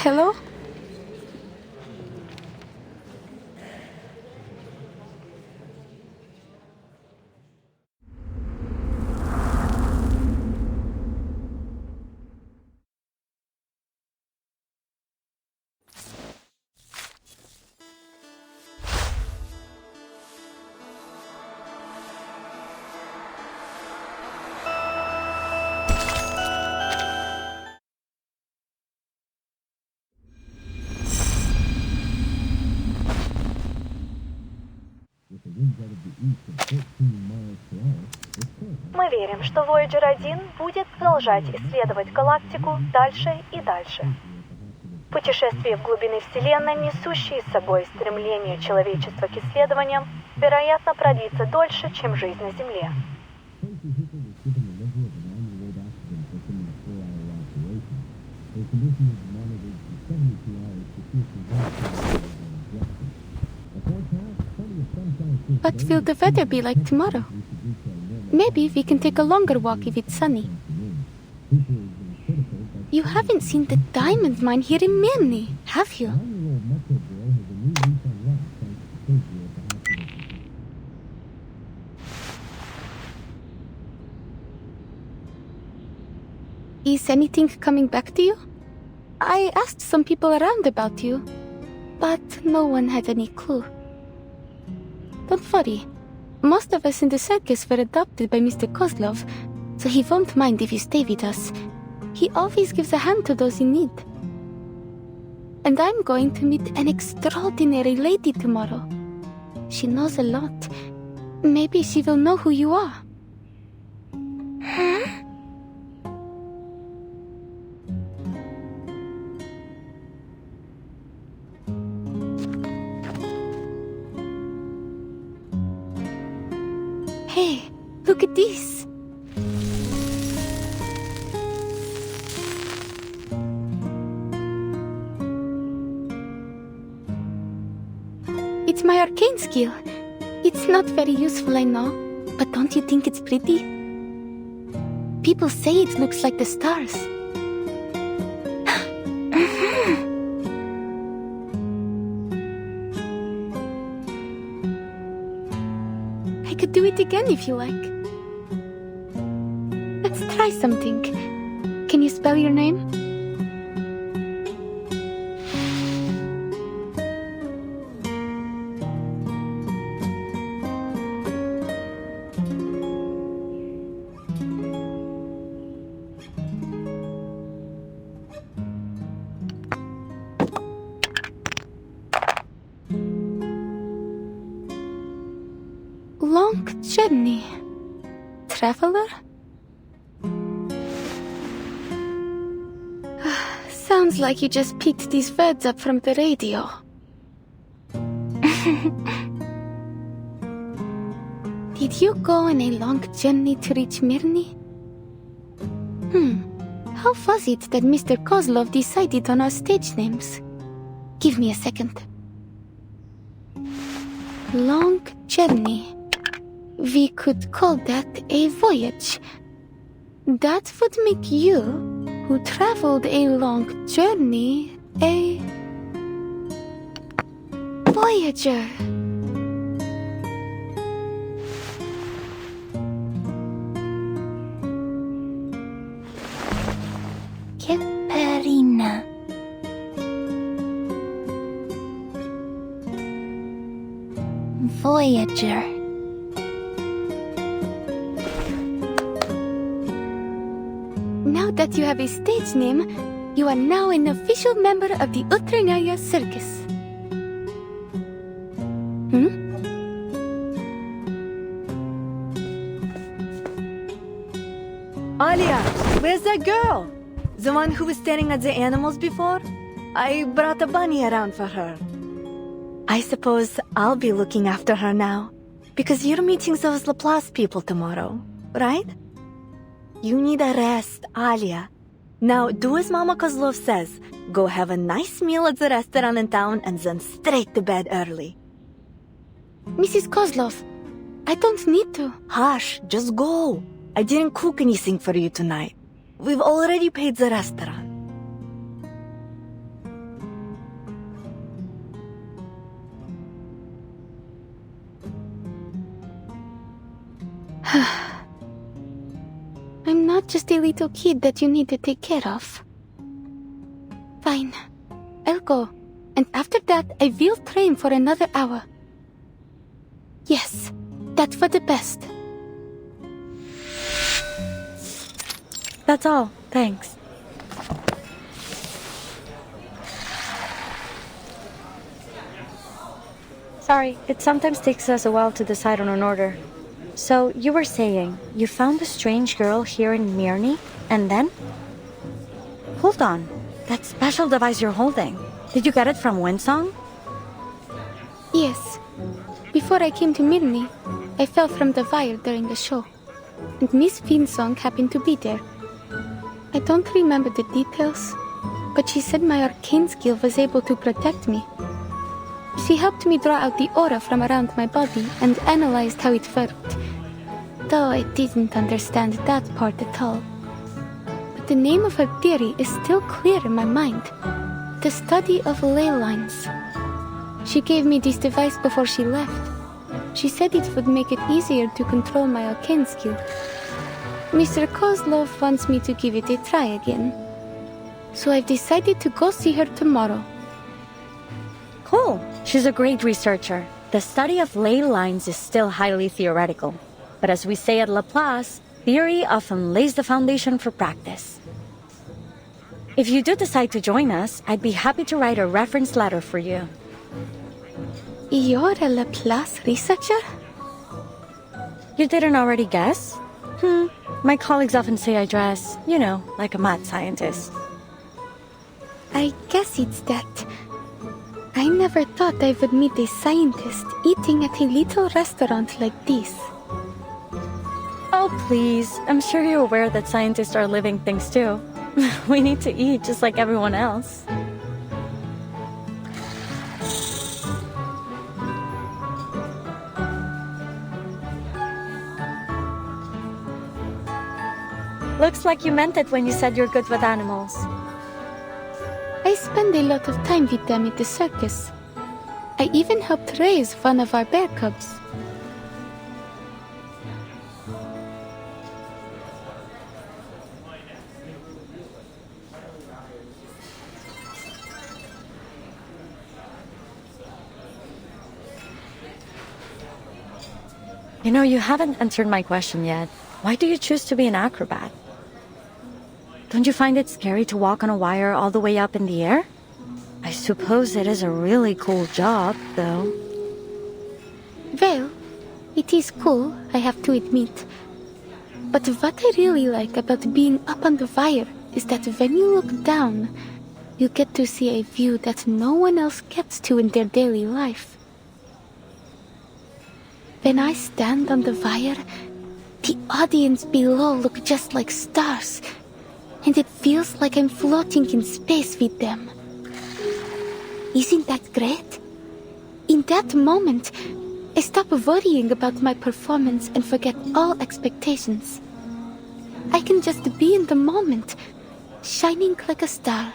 S2: Hello?
S1: Мы верим, что Voyager 1 будет продолжать исследовать галактику дальше и дальше. Путешествие в глубины Вселенной, несущие с собой стремление человечества к исследованиям, вероятно, продлится дольше, чем жизнь на Земле.
S2: What will the weather be like tomorrow? Maybe we can take a longer walk if it's sunny. You haven't seen the diamond mine here in Mirny, have you? Is anything coming back to you? I asked some people around about you, but no one had any clue. Don't worry. Most of us in the circus were adopted by Mr. Kozlov, so he won't mind if you stay with us. He always gives a hand to those in need. And I'm going to meet an extraordinary lady tomorrow. She knows a lot. Maybe she will know who you are. Huh? Hey, look at this. It's my arcane skill. It's not very useful, I know, but don't you think it's pretty? People say it looks like the stars. I could do it again if you like. Let's try something. Can you spell your name? Long journey. Traveler? Sounds like you just picked these words up from the radio. Did you go on a long journey to reach Mirny? How was it that Mr. Kozlov decided on our stage names? Give me a second. Long journey. We could call that a voyage. That would make you, who traveled a long journey, a voyager.
S13: Keperina. Voyager.
S2: Now that you have a stage name, you are now an official member of the Ultranaya Circus.
S6: Alia, where's that girl? The one who was staring at the animals before? I brought a bunny around for her. I suppose I'll be looking after her now, because you're meeting those Laplace people tomorrow, right? You need a rest, Alia. Now do as Mama Kozlov says. Go have a nice meal at the restaurant in town and then straight to bed early.
S2: Mrs. Kozlov, I don't need to.
S6: Hush, just go. I didn't cook anything for you tonight. We've already paid the restaurant.
S2: I'm not just a little kid that you need to take care of. Fine. I'll go. And after that, I will train for another hour. Yes, that's for the best.
S12: That's all. Thanks. Sorry, it sometimes takes us a while to decide on an order. So, you were saying, you found a strange girl here in Mirny, and then? Hold on. That special device you're holding. Did you get it from Winsong?
S2: Yes. Before I came to Mirny, I fell from the wire during the show. And Miss Winsong happened to be there. I don't remember the details, but she said my arcane skill was able to protect me. She helped me draw out the aura from around my body and analyzed how it worked, though I didn't understand that part at all. But the name of her theory is still clear in my mind: the study of ley lines. She gave me this device before she left. She said it would make it easier to control my arcane skill. Mr. Kozlov wants me to give it a try again. So I've decided to go see her tomorrow.
S12: Cool. She's a great researcher. The study of ley lines is still highly theoretical. But as we say at Laplace, theory often lays the foundation for practice. If you do decide to join us, I'd be happy to write a reference letter for you.
S2: You're a Laplace researcher?
S12: You didn't already guess? My colleagues often say I dress, like a mad scientist.
S2: I guess it's that. I never thought I would meet a scientist eating at a little restaurant like this.
S12: Oh, please. I'm sure you're aware that scientists are living things too. We need to eat just like everyone else. Looks like you meant it when you said you're good with animals.
S2: I spend a lot of time with them at the circus. I even helped raise one of our bear cubs.
S12: You haven't answered my question yet. Why do you choose to be an acrobat? Don't you find it scary to walk on a wire all the way up in the air? I suppose it is a really cool job, though.
S2: Well, it is cool, I have to admit. But what I really like about being up on the wire is that when you look down, you get to see a view that no one else gets to in their daily life. When I stand on the wire, the audience below look just like stars, and it feels like I'm floating in space with them. Isn't that great? In that moment, I stop worrying about my performance and forget all expectations. I can just be in the moment, shining like a star.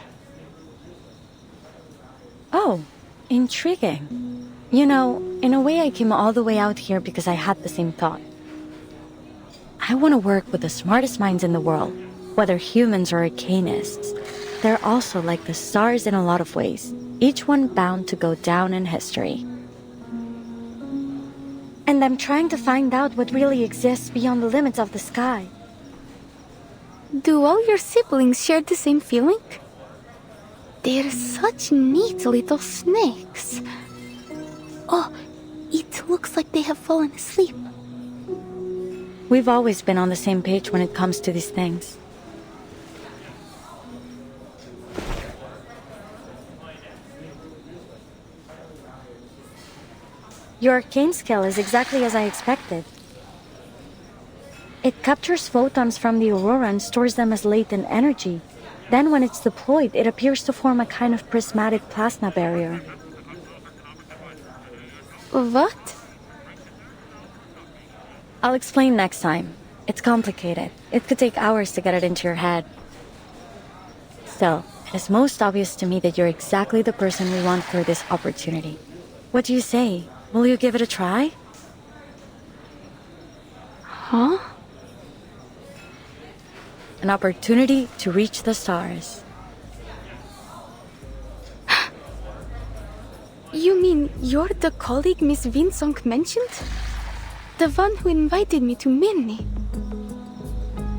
S12: Oh, intriguing. In a way I came all the way out here because I had the same thought. I want to work with the smartest minds in the world, whether humans or arcanists. They're also like the stars in a lot of ways, each one bound to go down in history. And I'm trying to find out what really exists beyond the limits of the sky.
S2: Do all your siblings share the same feeling? They're such neat little snakes. Oh, it looks like they have fallen asleep.
S12: We've always been on the same page when it comes to these things. Your arcane skill is exactly as I expected. It captures photons from the aurora and stores them as latent energy. Then when it's deployed, it appears to form a kind of prismatic plasma barrier.
S2: What?
S12: I'll explain next time. It's complicated. It could take hours to get it into your head. Still, it is most obvious to me that you're exactly the person we want for this opportunity. What do you say? Will you give it a try?
S2: Huh?
S12: An opportunity to reach the stars.
S2: You mean you're the colleague Miss Winsong mentioned? The one who invited me to Minnie?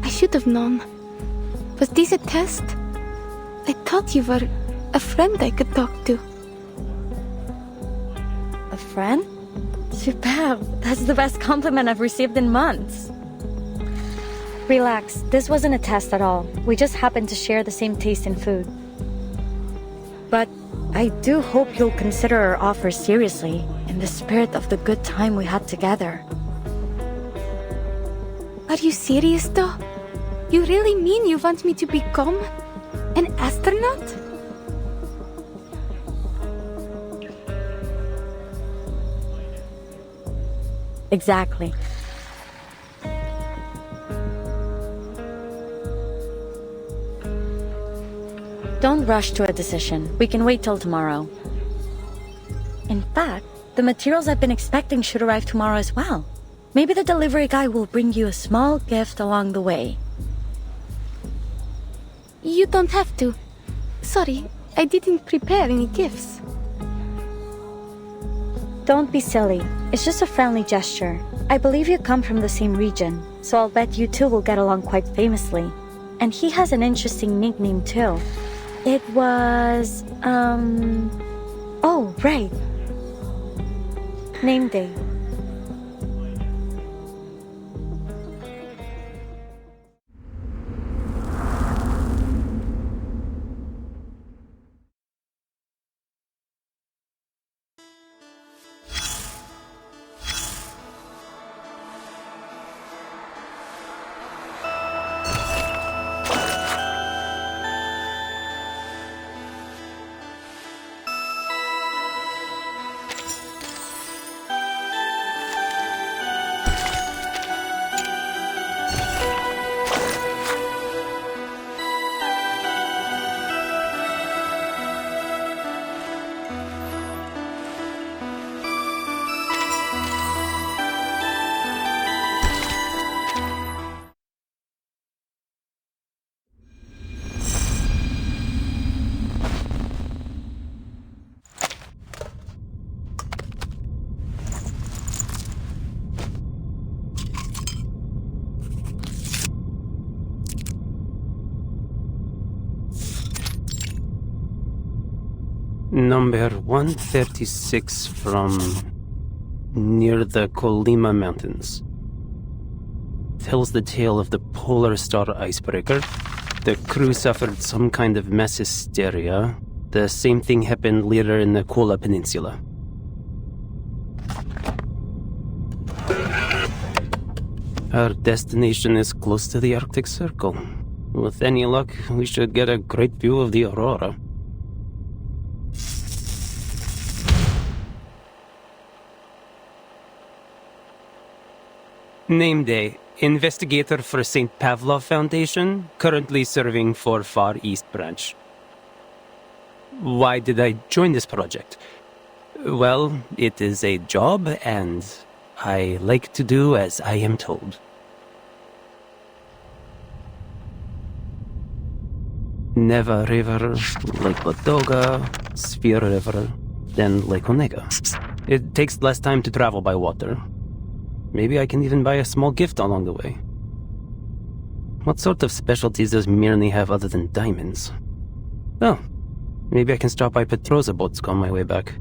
S2: I should have known. Was this a test? I thought you were a friend I could talk to.
S12: A friend? Superb. That's the best compliment I've received in months. Relax, this wasn't a test at all. We just happened to share the same taste in food. But I do hope you'll consider our offer seriously, in the spirit of the good time we had together.
S2: Are you serious though? You really mean you want me to become an astronaut?
S12: Exactly. Don't rush to a decision. We can wait till tomorrow. In fact, the materials I've been expecting should arrive tomorrow as well. Maybe the delivery guy will bring you a small gift along the way.
S2: You don't have to. Sorry, I didn't prepare any gifts.
S12: Don't be silly. It's just a friendly gesture. I believe you come from the same region, so I'll bet you two will get along quite famously. And he has an interesting nickname too. It was, oh, right. Name day.
S3: Number 136 from near the Colima Mountains. Tells the tale of the polar star icebreaker. The crew suffered some kind of mass hysteria. The same thing happened later in the Kola Peninsula. Our destination is close to the Arctic Circle. With any luck, we should get a great view of the aurora. Name day. Investigator for St. Pavlov Foundation, currently serving for Far East Branch. Why did I join this project? Well, it is a job, and I like to do as I am told. Neva River, Lake Ladoga, Sphere River, then Lake Onega. It takes less time to travel by water. Maybe I can even buy a small gift along the way. What sort of specialties does Mirny have other than diamonds? Oh, maybe I can stop by Petrozabotsk on my way back.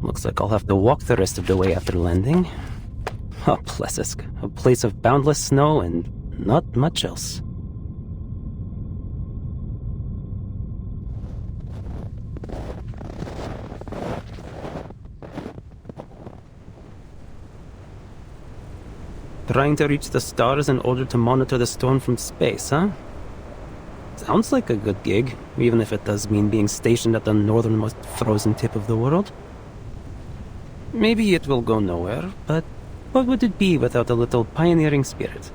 S3: Looks like I'll have to walk the rest of the way after landing. Oh, Plesesk, a place of boundless snow and not much else. Trying to reach the stars in order to monitor the storm from space, huh? Sounds like a good gig, even if it does mean being stationed at the northernmost frozen tip of the world. Maybe it will go nowhere, but what would it be without a little pioneering spirit?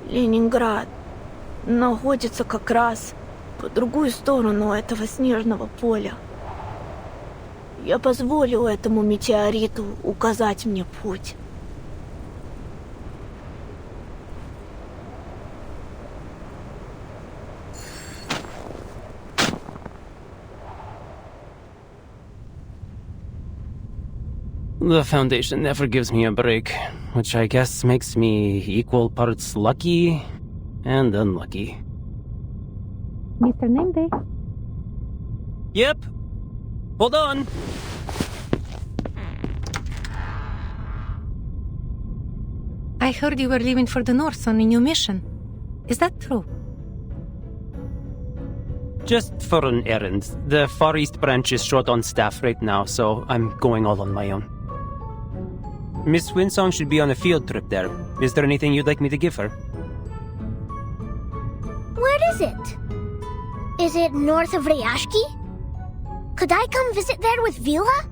S2: Ленинград находится как раз по другую сторону этого снежного поля. Я позволю этому метеориту указать мне путь.
S3: The Foundation never gives me a break, which I guess makes me equal parts lucky and unlucky.
S20: Mr. Nameday?
S3: Yep. Hold on.
S20: I heard you were leaving for the north on a new mission. Is that true?
S3: Just for an errand. The Far East branch is short on staff right now, so I'm going all on my own. Miss Winsong should be on a field trip there. Is there anything you'd like me to give her?
S13: Where is it? Is it north of Ryashki? Could I come visit there with Vila?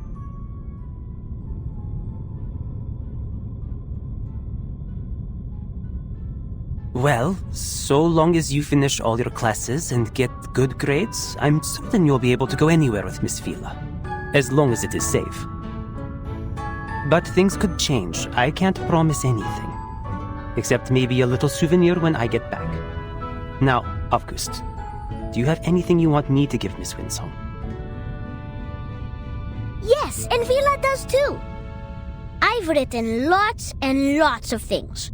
S3: Well, so long as you finish all your classes and get good grades, I'm certain you'll be able to go anywhere with Miss Vila. As long as it is safe. But things could change. I can't promise anything. Except maybe a little souvenir when I get back. Now, August, do you have anything you want me to give Miss Winsong?
S13: Yes, and Vila does too. I've written lots and lots of things.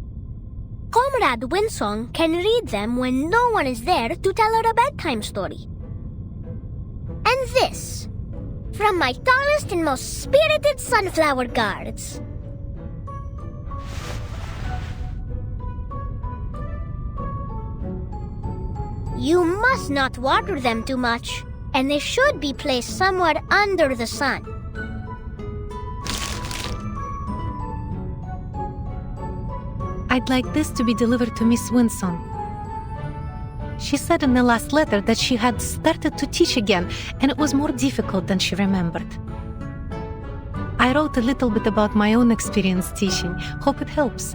S13: Comrade Winsong can read them when no one is there to tell her a bedtime story. And this, from my tallest and most spirited sunflower guards. You must not water them too much, and they should be placed somewhere under the sun.
S20: I'd like this to be delivered to Miss Winsong. She said in the last letter that she had started to teach again, and it was more difficult than she remembered. I wrote a little bit about my own experience teaching. Hope it helps.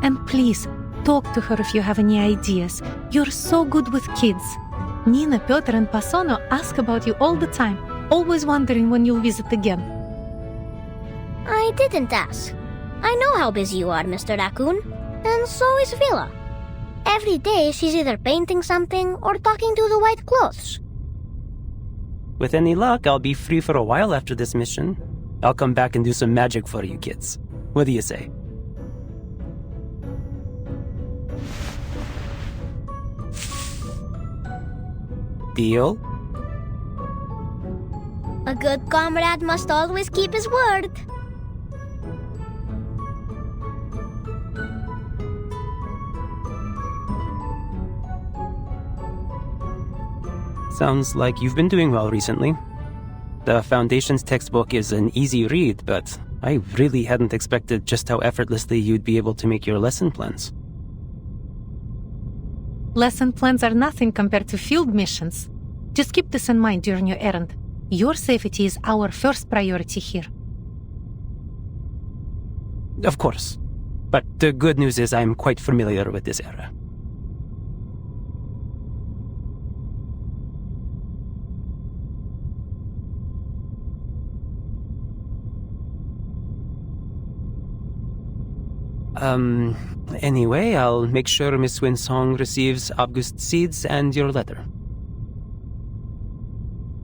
S20: And please, talk to her if you have any ideas. You're so good with kids. Nina, Piotr, and Pasono ask about you all the time, always wondering when you'll visit again.
S13: I didn't ask. I know how busy you are, Mr. Raccoon, and so is Vila. Every day she's either painting something or talking to the white clothes.
S3: With any luck, I'll be free for a while after this mission. I'll come back and do some magic for you kids. What do you say? Deal?
S13: A good comrade must always keep his word.
S3: Sounds like you've been doing well recently. The Foundation's textbook is an easy read, but I really hadn't expected just how effortlessly you'd be able to make your lesson plans.
S20: Lesson plans are nothing compared to field missions. Just keep this in mind during your errand. Your safety is our first priority here.
S3: Of course. But the good news is I'm quite familiar with this era. Anyway, I'll make sure Miss Winsong receives August's seeds and your letter.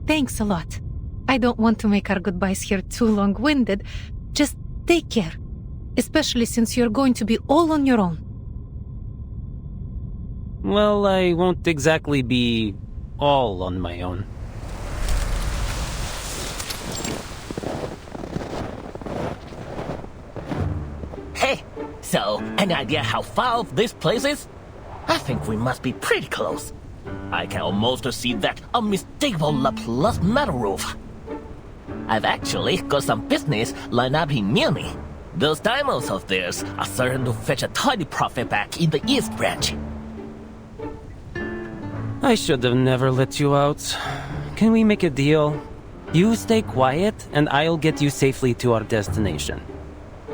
S20: Thanks a lot. I don't want to make our goodbyes here too long-winded. Just take care, especially since you're going to be all on your own.
S3: Well, I won't exactly be all on my own.
S8: So, any idea how far off this place is? I think we must be pretty close. I can almost see that unmistakable Laplace metal roof. I've actually got some business lined up in near me. Those diamonds of theirs are certain to fetch a tidy profit back in the East Branch.
S3: I should have never let you out. Can we make a deal? You stay quiet, and I'll get you safely to our destination.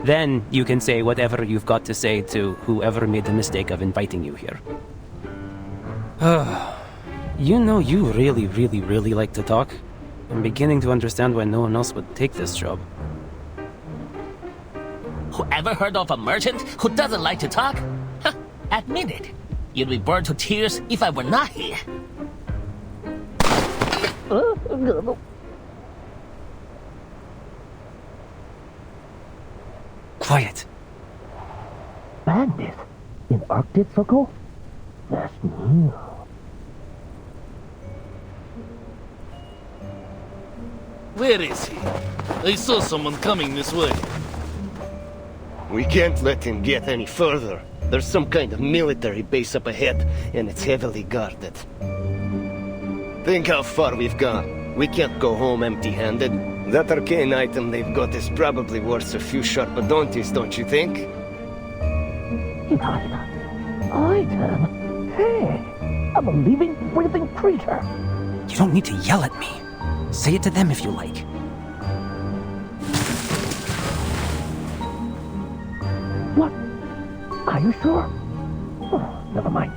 S3: Then you can say whatever you've got to say to whoever made the mistake of inviting you here. You know, you really like to talk. I'm beginning to understand why no one else would take this job.
S8: Whoever heard of a merchant who doesn't like to talk? Huh, admit it. You'd be burned to tears if I were not here.
S3: Quiet.
S8: Bandits in Arctic Circle? That's new.
S21: Where is he? I saw someone coming this way.
S5: We can't let him get any further. There's some kind of military base up ahead, and it's heavily guarded. Think how far we've gone. We can't go home empty-handed. That arcane item they've got is probably worth a few sharp odontes, don't you think?
S8: Item? Hey, I'm a living, breathing creature.
S3: You don't need to yell at me. Say it to them if you like.
S8: What? Are you sure? Oh, never mind.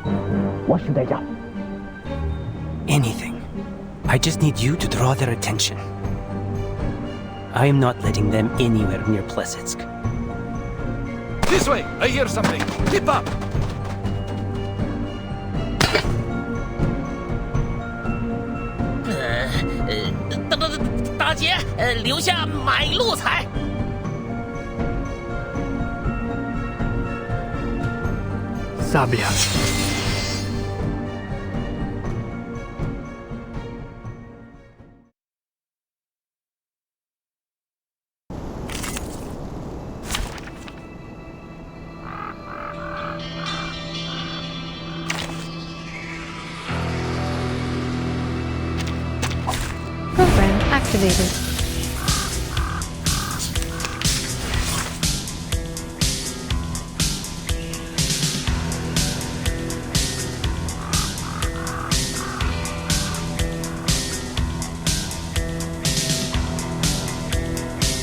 S8: What should I do?
S3: Anything. I just need you to draw their attention. I am not letting them anywhere near Plessetsk.
S19: This way! I hear something! Keep up!
S8: 大姐，留下买路财。
S15: Sabia.
S20: Program activated.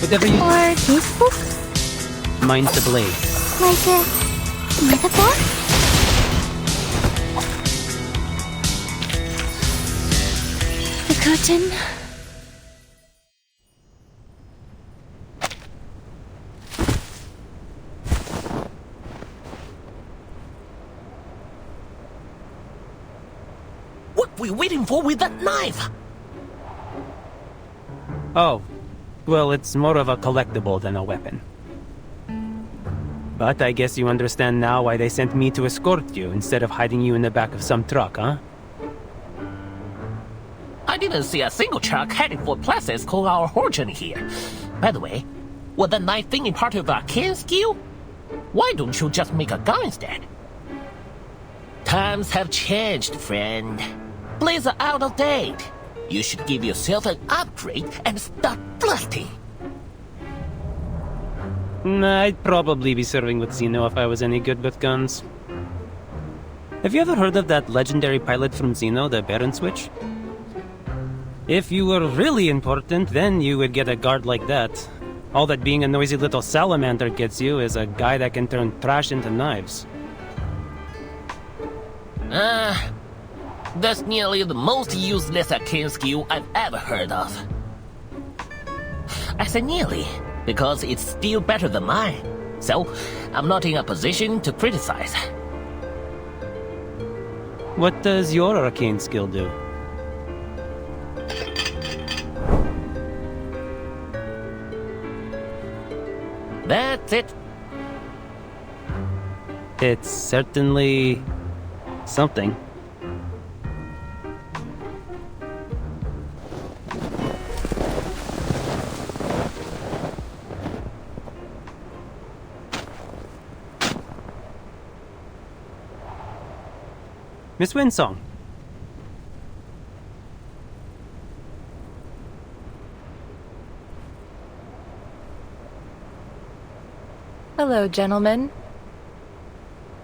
S3: Whatever you...
S13: Or this book?
S3: Mine's the blade.
S13: Like a metaphor? The curtain?
S8: What are we waiting for with that knife?
S3: Oh. Well, it's more of a collectible than a weapon. But I guess you understand now why they sent me to escort you instead of hiding you in the back of some truck, huh?
S8: I didn't see a single truck heading for places called our origin here. By the way, was the knife thingy part of a arcane skill? Why don't you just make a gun instead? Times have changed, friend. Blades are out of date. You should give yourself an upgrade and start blasting.
S3: I'd probably be serving with Xeno if I was any good with guns. Have you ever heard of that legendary pilot from Xeno, the Baron Switch? If you were really important, then you would get a guard like that. All that being a noisy little salamander gets you is a guy that can turn trash into knives.
S8: That's nearly the most useless arcane skill I've ever heard of. I say nearly, because it's still better than mine. So, I'm not in a position to criticize.
S3: What does your arcane skill do?
S8: That's it.
S3: It's certainly... something. Miss Winsong.
S10: Hello, gentlemen.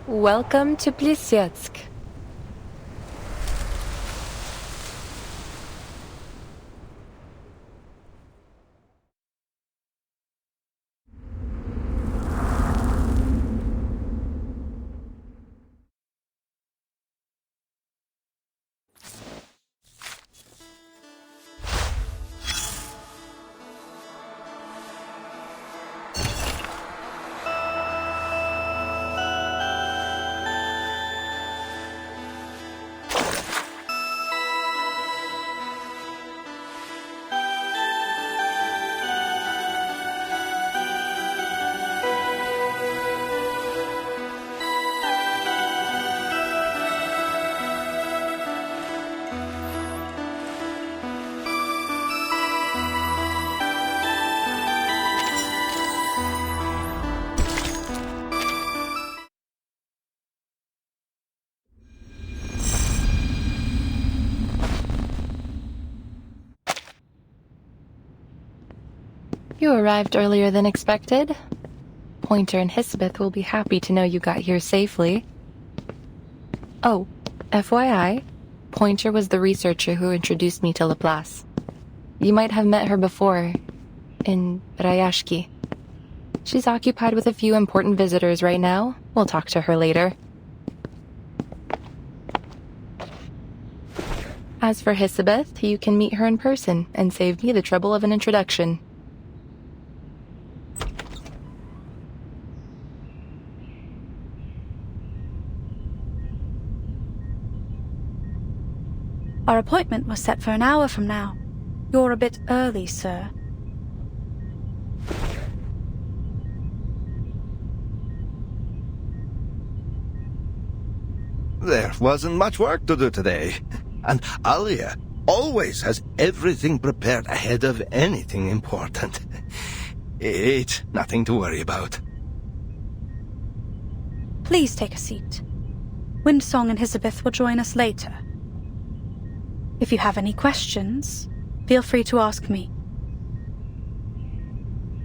S10: Welcome to Plisetsk. You arrived earlier than expected. Pointer and Hisabeth will be happy to know you got here safely. Oh, FYI, Pointer was the researcher who introduced me to Laplace. You might have met her before, in Rayashki. She's occupied with a few important visitors right now. We'll talk to her later. As for Hisabeth, you can meet her in person and save me the trouble of an introduction.
S9: Our appointment was set for an hour from now. You're a bit early, sir.
S17: There wasn't much work to do today. And Alia always has everything prepared ahead of anything important. It's nothing to worry about.
S9: Please take a seat. Windsong and Hisabeth will join us later. If you have any questions, feel free to ask me.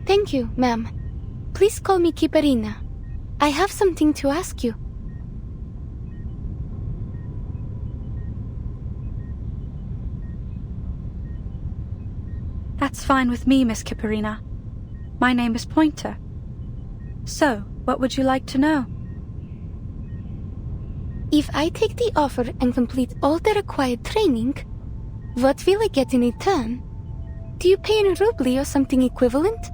S2: Thank you, ma'am. Please call me Kiparina. I have something to ask you.
S9: That's fine with me, Miss Kiparina. My name is Pointer. So, what would you like to know?
S2: If I take the offer and complete all the required training, what will I get in return? Do you pay in rubli or something equivalent?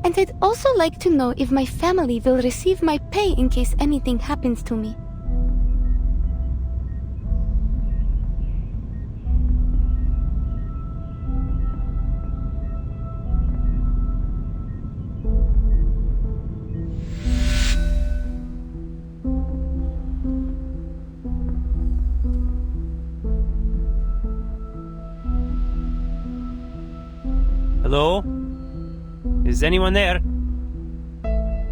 S2: And I'd also like to know if my family will receive my pay in case anything happens to me.
S3: Hello? Is anyone there?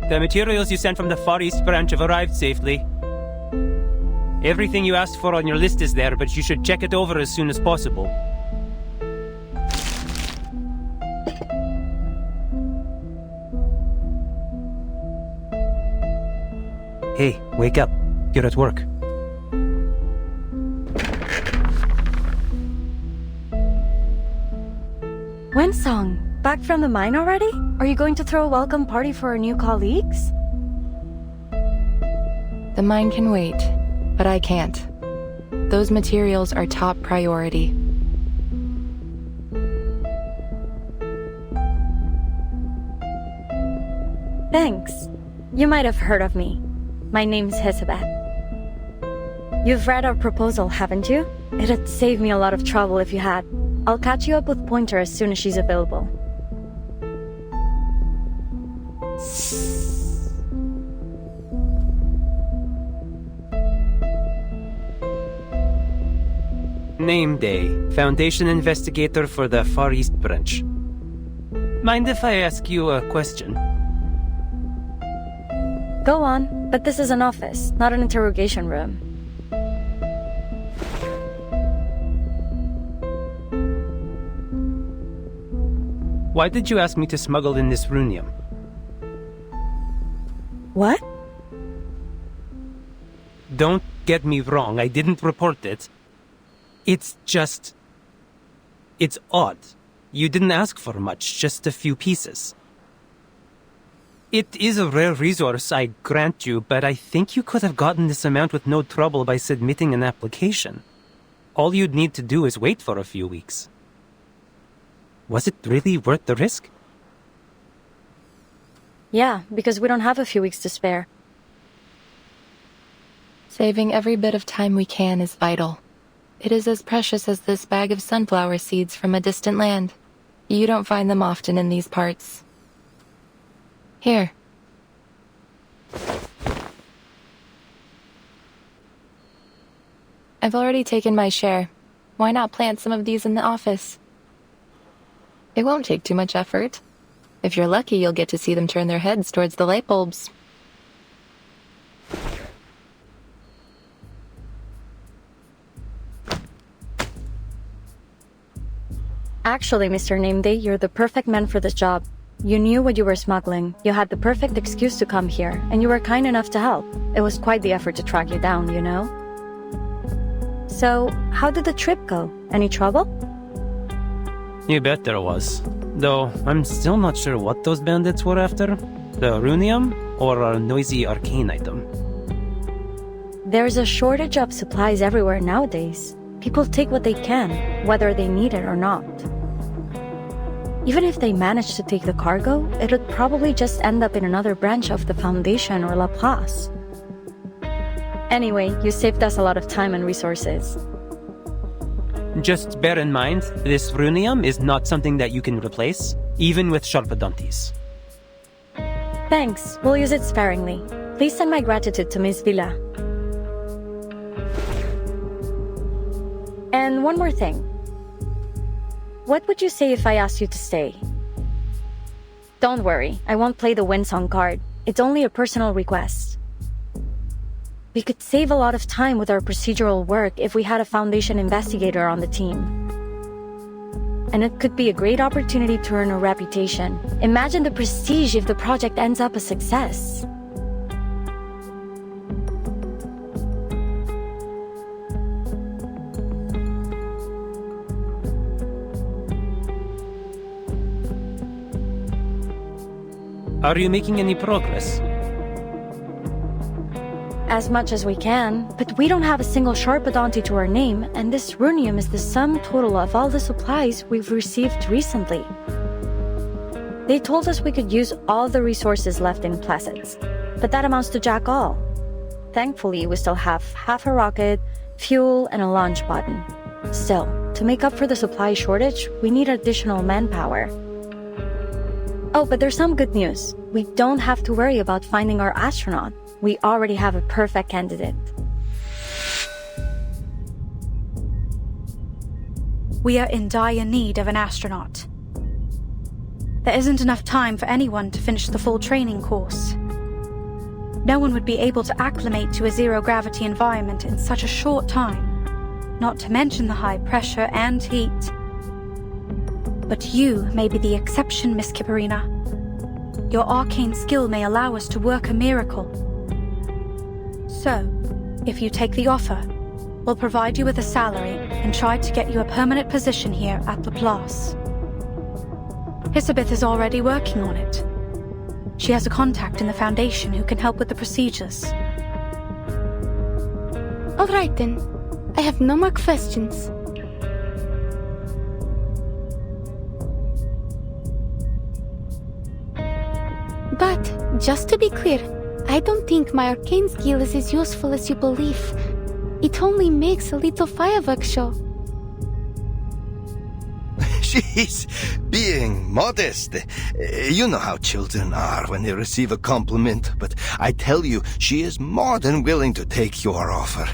S3: The materials you sent from the Far East branch have arrived safely. Everything you asked for on your list is there, but you should check it over as soon as possible. Hey, wake up. You're at work.
S12: Winsong, back from the mine already? Are you going to throw a welcome party for our new colleagues?
S10: The mine can wait, but I can't. Those materials are top priority.
S12: Thanks. You might have heard of me. My name's Hisabeth. You've read our proposal, haven't you? It'd save me a lot of trouble if you had. I'll catch you up with Pointer as soon as she's available.
S3: Name day. Foundation investigator for the Far East branch. Mind if I ask you a question?
S12: Go on, but this is an office, not an interrogation room.
S3: Why did you ask me to smuggle in this runium?
S9: What?
S3: Don't get me wrong, I didn't report it. It's just... it's odd. You didn't ask for much, just a few pieces. It is a rare resource, I grant you, but I think you could have gotten this amount with no trouble by submitting an application. All you'd need to do is wait for a few weeks. Was it really worth the risk?
S12: Yeah, because we don't have a few weeks to spare.
S10: Saving every bit of time we can is vital. It is as precious as this bag of sunflower seeds from a distant land. You don't find them often in these parts. Here. I've already taken my share. Why not plant some of these in the office? It won't take too much effort. If you're lucky, you'll get to see them turn their heads towards the light bulbs.
S12: Actually, Mr. Nameday, you're the perfect man for this job. You knew what you were smuggling, you had the perfect excuse to come here, and you were kind enough to help. It was quite the effort to track you down, you know? So, how did the trip go? Any trouble?
S3: You bet there was. Though, I'm still not sure what those bandits were after. The runium, or a noisy arcane item.
S12: There's a shortage of supplies everywhere nowadays. People take what they can, whether they need it or not. Even if they manage to take the cargo, it would probably just end up in another branch of the Foundation or Laplace. Anyway, you saved us a lot of time and resources.
S3: Just bear in mind, this runium is not something that you can replace, even with Sharpadontis.
S12: Thanks, we'll use it sparingly. Please send my gratitude to Miss Villa. And one more thing. What would you say if I asked you to stay? Don't worry, I won't play the Winsong card. It's only a personal request. We could save a lot of time with our procedural work if we had a Foundation investigator on the team. And it could be a great opportunity to earn a reputation. Imagine the prestige if the project ends up a success.
S3: Are you making any progress?
S12: As much as we can, but we don't have a single Sharpadonti to our name, and this runium is the sum total of all the supplies we've received recently. They told us we could use all the resources left in Placids, but that amounts to jack all. Thankfully, we still have half a rocket, fuel, and a launch button. Still, to make up for the supply shortage, we need additional manpower. Oh, but there's some good news. We don't have to worry about finding our astronaut. We already have a perfect candidate.
S9: We are in dire need of an astronaut. There isn't enough time for anyone to finish the full training course. No one would be able to acclimate to a zero-gravity environment in such a short time, not to mention the high pressure and heat. But you may be the exception, Miss Kipperina. Your arcane skill may allow us to work a miracle. So, if you take the offer, we'll provide you with a salary and try to get you a permanent position here at Laplace. Elizabeth is already working on it. She has a contact in the Foundation who can help with the procedures.
S2: All right then. I have no more questions. But, just to be clear, I don't think my arcane skill is as useful as you believe. It only makes a little fireworks show.
S17: She's being modest. You know how children are when they receive a compliment, but I tell you, she is more than willing to take your offer.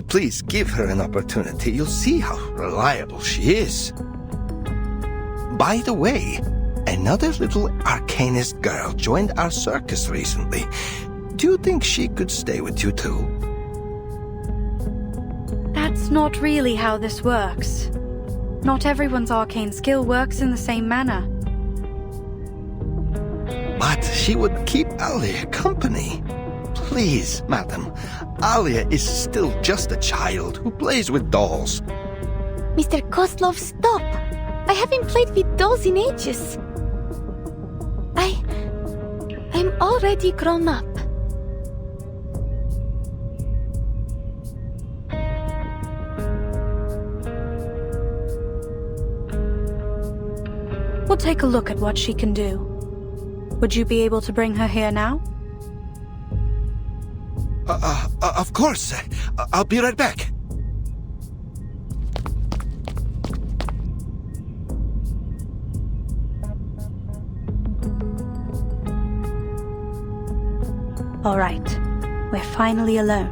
S17: Please give her an opportunity. You'll see how reliable she is. By the way, another little arcanist girl joined our circus recently. Do you think she could stay with you too?
S9: That's not really how this works. Not everyone's arcane skill works in the same manner.
S17: But she would keep Alia company. Please, madam, Alia is still just a child who plays with dolls.
S2: Mr. Koslov, stop! I haven't played with dolls in ages. I'm already grown up.
S9: We'll take a look at what she can do. Would you be able to bring her here now?
S17: Of course. I'll be right back.
S9: All right, we're finally alone.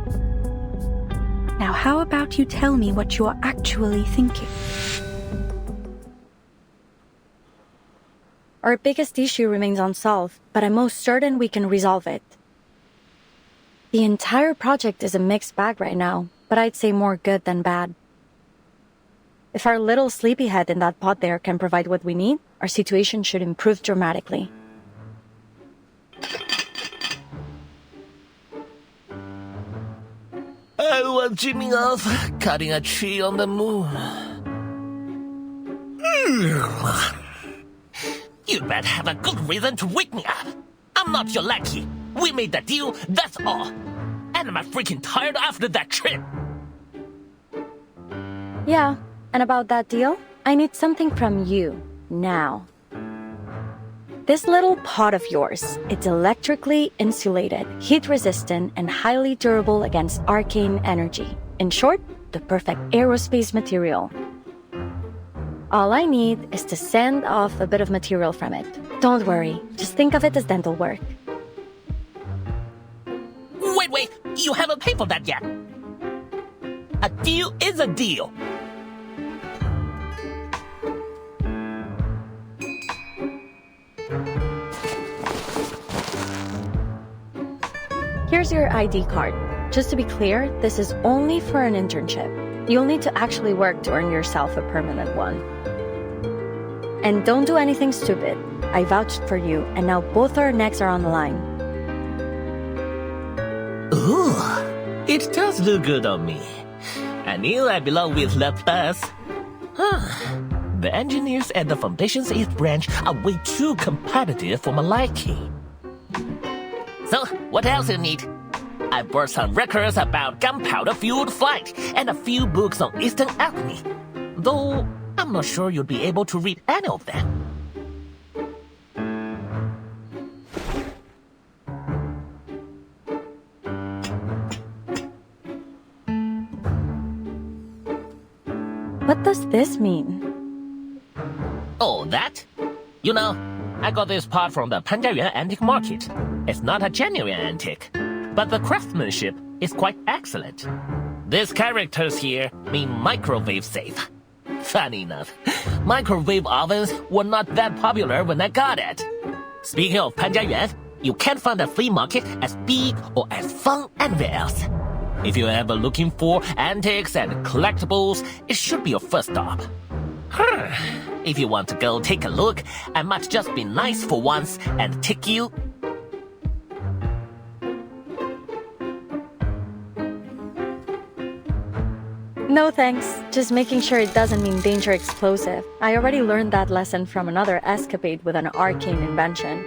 S9: Now how about you tell me what you are actually thinking?
S12: Our biggest issue remains unsolved, but I'm most certain we can resolve it. The entire project is a mixed bag right now, but I'd say more good than bad. If our little sleepyhead in that pod there can provide what we need, our situation should improve dramatically.
S8: I was dreaming of cutting a tree on the moon. You better have a good reason to wake me up. I'm not your lackey. We made the deal, that's all. And I'm freaking tired after that trip.
S12: Yeah, and about that deal, I need something from you, now. This little pod of yours, it's electrically insulated, heat-resistant, and highly durable against arcane energy. In short, the perfect aerospace material. All I need is to sand off a bit of material from it. Don't worry, just think of it as dental work.
S8: Wait, you haven't paid for that yet. A deal is a deal.
S12: Here's your ID card. Just to be clear, this is only for an internship. You'll need to actually work to earn yourself a permanent one. And don't do anything stupid. I vouched for you, and now both our necks are on the line.
S8: Ooh, it does look good on me. I knew I belong with La Place. The engineers at the Foundation's East Branch are way too competitive for my liking. So, what else you need? I brought some records about gunpowder-fueled flight and a few books on Eastern alchemy. Though, I'm not sure you'll be able to read any of them.
S12: What does this mean?
S8: Oh, that? You know, I got this part from the Panjiayuan antique market. It's not a genuine antique, but the craftsmanship is quite excellent. These characters here mean microwave safe. Funny enough, microwave ovens were not that popular when I got it. Speaking of Panjiayuan, you can't find a flea market as big or as fun anywhere else. If you're ever looking for antiques and collectibles, it should be your first stop. If you want to go take a look, I might just be nice for once and take you...
S12: No thanks, just making sure it doesn't mean danger explosive. I already learned that lesson from another escapade with an arcane invention.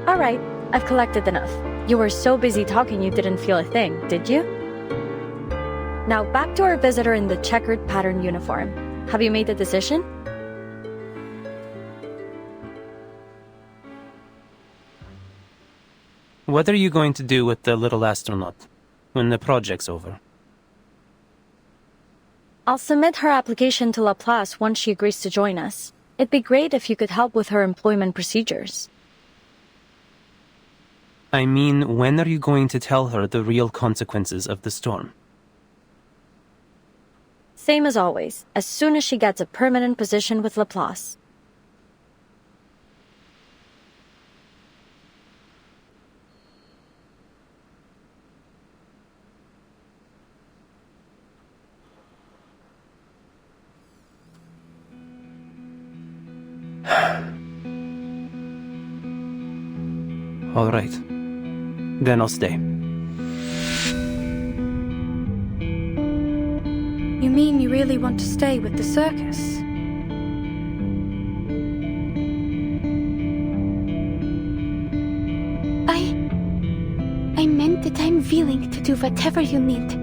S12: Alright, I've collected enough. You were so busy talking you didn't feel a thing, did you? Now back to our visitor in the checkered pattern uniform. Have you made a decision?
S3: What are you going to do with the little astronaut when the project's over?
S12: I'll submit her application to Laplace once she agrees to join us. It'd be great if you could help with her employment procedures.
S3: I mean, when are you going to tell her the real consequences of the storm?
S12: Same as always, as soon as she gets a permanent position with Laplace.
S3: All right. Then I'll stay.
S9: You mean you really want to stay with the circus?
S2: I meant that I'm willing to do whatever you need,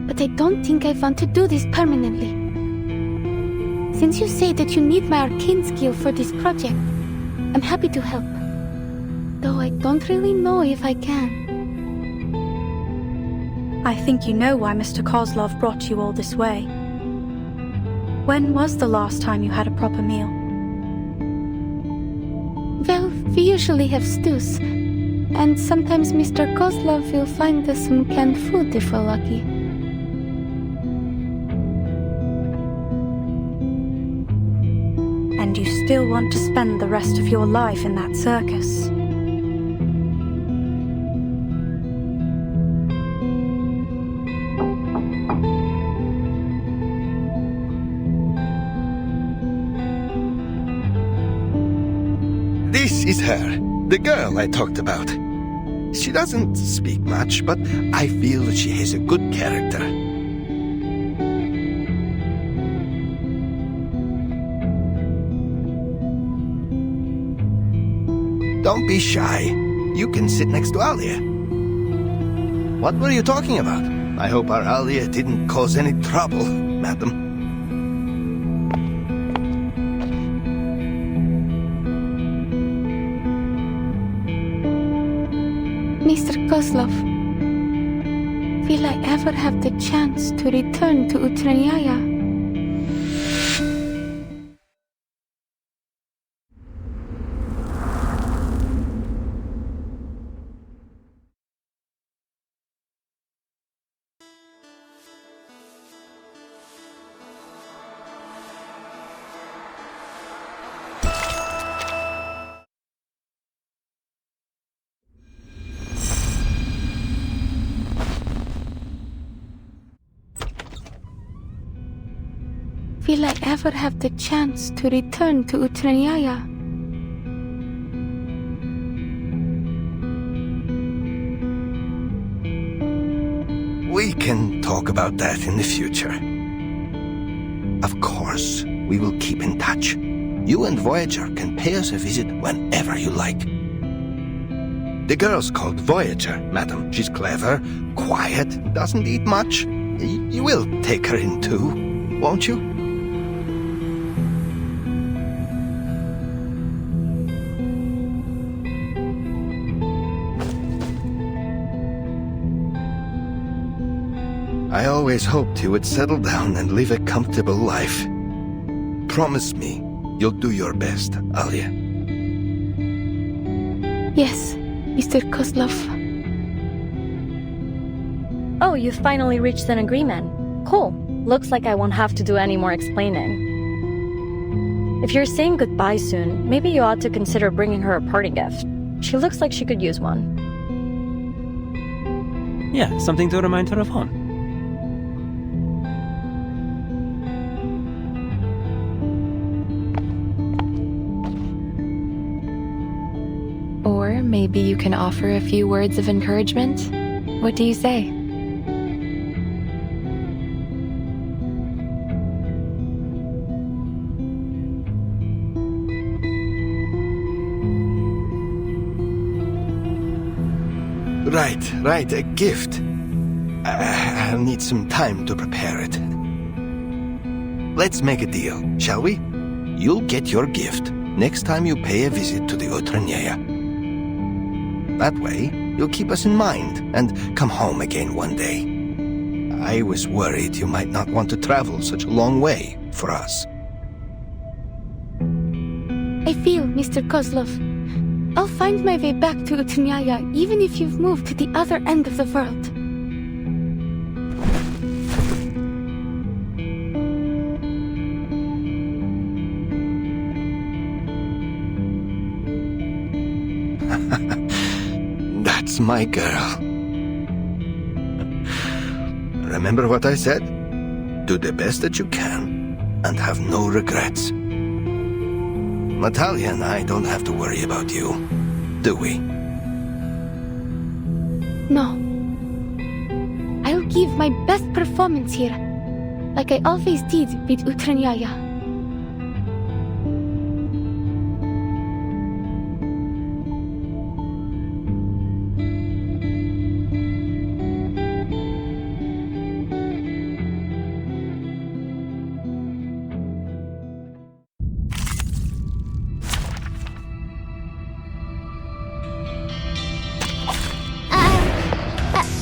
S2: but I don't think I want to do this permanently. Since you say that you need my arcane skill for this project, I'm happy to help. Though I don't really know if I can.
S9: I think you know why Mr. Kozlov brought you all this way. When was the last time you had a proper meal?
S2: Well, we usually have stews. And sometimes Mr. Kozlov will find us some canned food if we're lucky.
S9: And you still want to spend the rest of your life in that circus?
S17: This is her, the girl I talked about. She doesn't speak much, but I feel that she has a good character. Don't be shy. You can sit next to Alia. What were you talking about? I hope our Alia didn't cause any trouble, madam.
S2: Mr. Kozlov, will I ever have the chance to return to Utranyaya? Will I ever have the chance to return to Utranyaya?
S17: We can talk about that in the future. Of course, we will keep in touch. You and Voyager can pay us a visit whenever you like. The girl's called Voyager, madam. She's clever, quiet, doesn't eat much. You will take her in too, won't you? I always hoped you would settle down and live a comfortable life. Promise me you'll do your best, Alia.
S2: Yes, Mr. Kozlov.
S12: Oh, you finally reached an agreement. Cool. Looks like I won't have to do any more explaining. If you're saying goodbye soon, maybe you ought to consider bringing her a party gift. She looks like she could use one.
S3: Yeah, something to remind her of home.
S10: Or maybe you can offer a few words of encouragement? What do you say?
S17: Right, a gift. I'll need some time to prepare it. Let's make a deal, shall we? You'll get your gift next time you pay a visit to the Utranyaya. That way, you'll keep us in mind and come home again one day. I was worried you might not want to travel such a long way for us.
S2: I feel, Mr. Kozlov. I'll find my way back to Utranyaya even if you've moved to the other end of the world.
S17: That's my girl. Remember what I said? Do the best that you can and have no regrets. Natalia and I don't have to worry about you, do we?
S2: No. I'll give my best performance here, like I always did with Utranyaya.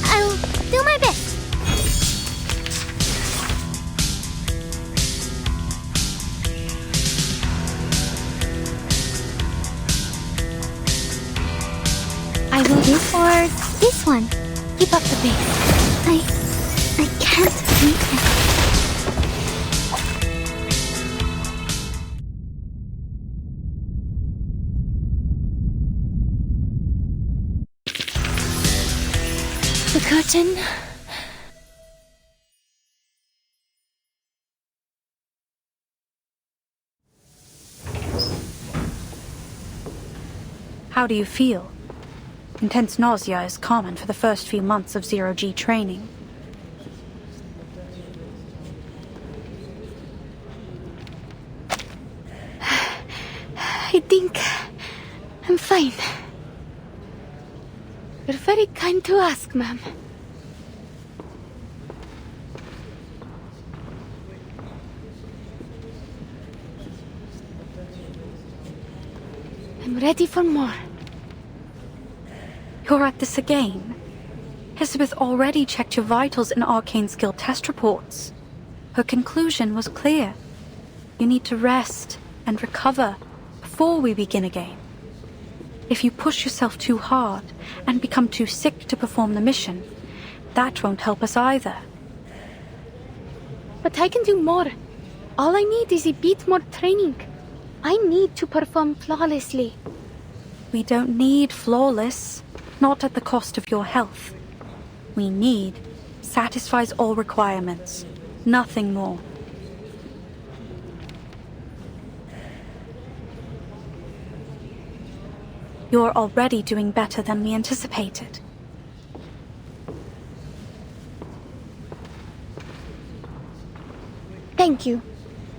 S13: I'll do my best.
S2: I will do
S13: For this one.
S2: keep up the pace.
S13: I can't beat it.
S2: The curtain.
S9: How do you feel? Intense nausea is common for the first few months of zero-G training.
S2: I think I'm fine. You're very kind to ask, ma'am. I'm ready for more.
S9: You're at this again. Elizabeth already checked your vitals and arcane skill test reports. Her conclusion was clear. You need to rest and recover before we begin again. If you push yourself too hard and become too sick to perform the mission, that won't help us either.
S2: But I can do more. All I need is a bit more training. I need to perform flawlessly.
S9: We don't need flawless, not at the cost of your health. We need satisfies all requirements, nothing more. You're already doing better than we anticipated.
S2: Thank you.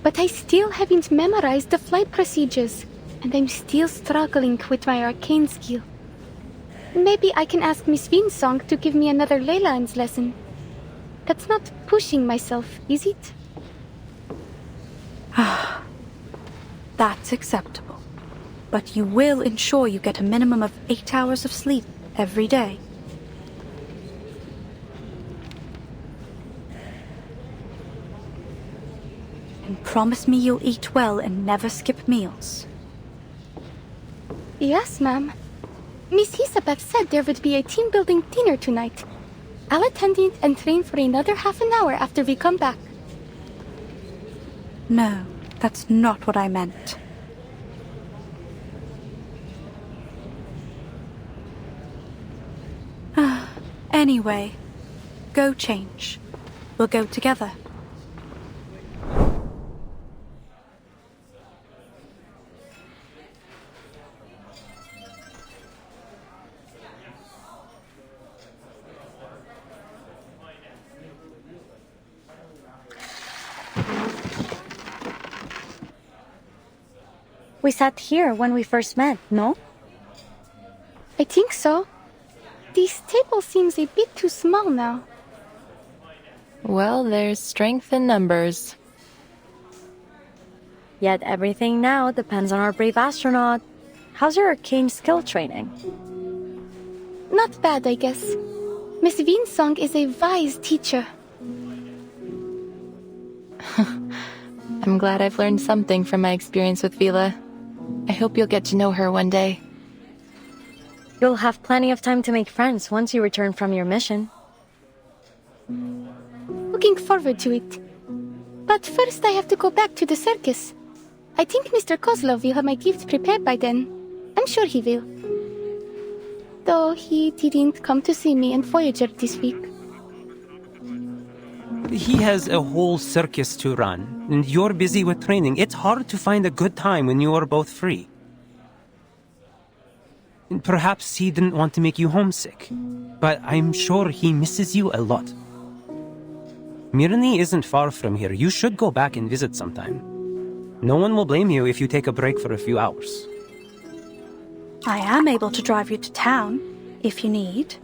S2: But I still haven't memorized the flight procedures, and I'm still struggling with my arcane skill. Maybe I can ask Miss Winsong to give me another ley lines lesson. That's not pushing myself, is it?
S9: That's acceptable. But you will ensure you get a minimum of 8 hours of sleep every day. And promise me you'll eat well and never skip meals.
S2: Yes, ma'am. Miss Isabel said there would be a team-building dinner tonight. I'll attend it and train for another half an hour after we come back.
S9: No, that's not what I meant. Anyway, go change. We'll go together.
S12: We sat here when we first met, no?
S2: I think so. This table seems a bit too small now.
S10: Well, there's strength in numbers.
S12: Yet everything now depends on our brave astronaut. How's your arcane skill training?
S2: Not bad, I guess. Miss Winsong is a wise teacher.
S10: I'm glad I've learned something from my experience with Vila. I hope you'll get to know her one day.
S12: You'll have plenty of time to make friends once you return from your mission.
S2: Looking forward to it. But first I have to go back to the circus. I think Mr. Kozlov will have my gift prepared by then. I'm sure he will. Though he didn't come to see me in Voyager this week.
S3: He has a whole circus to run, and you're busy with training. It's hard to find a good time when you are both free. Perhaps he didn't want to make you homesick, but I'm sure he misses you a lot. Mirny isn't far from here. You should go back and visit sometime. No one will blame you if you take a break for a few hours.
S9: I am able to drive you to town, if you need.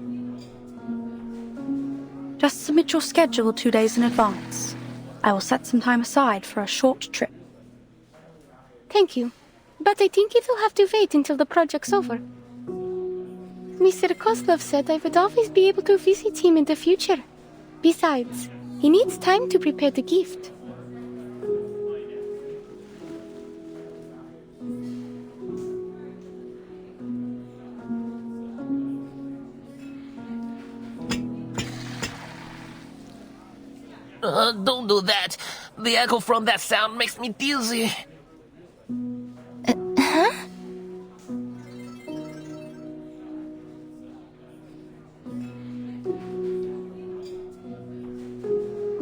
S9: Just submit your schedule 2 days in advance. I will set some time aside for a short trip.
S2: Thank you, but I think it will have to wait until the project's over. Mr. Kozlov said I would always be able to visit him in the future. Besides, he needs time to prepare the gift.
S8: Don't do that. The echo from that sound makes me dizzy.
S2: Huh?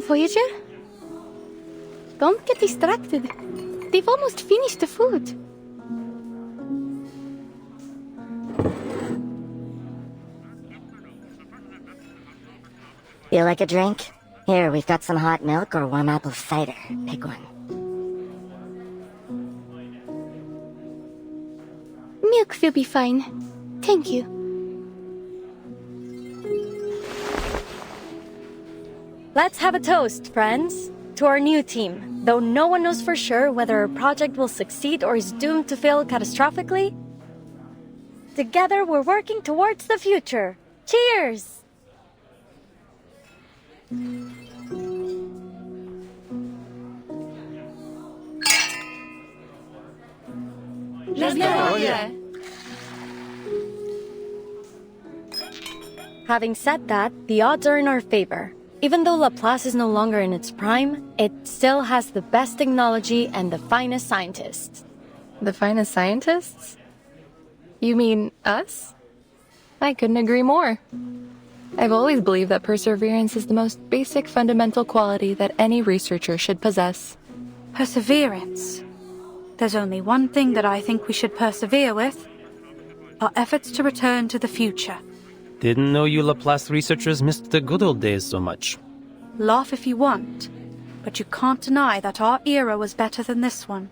S2: Voyager? Don't get distracted. They've almost finished the food.
S13: You like a drink? Here, we've got some hot milk or warm apple cider. Pick one.
S2: Milk will be fine. Thank you.
S12: Let's have a toast, friends, to our new team. Though no one knows for sure whether our project will succeed or is doomed to fail catastrophically, together we're working towards the future. Cheers! Having said that, the odds are in our favor. Even though Laplace is no longer in its prime, it still has the best technology and the finest scientists.
S10: The finest scientists? You mean us? I couldn't agree more. I've always believed that perseverance is the most basic fundamental quality that any researcher should possess.
S9: Perseverance. There's only one thing that I think we should persevere with. Our efforts to return to the future.
S3: Didn't know you Laplace researchers missed the good old days so much.
S9: Laugh if you want, but you can't deny that our era was better than this one.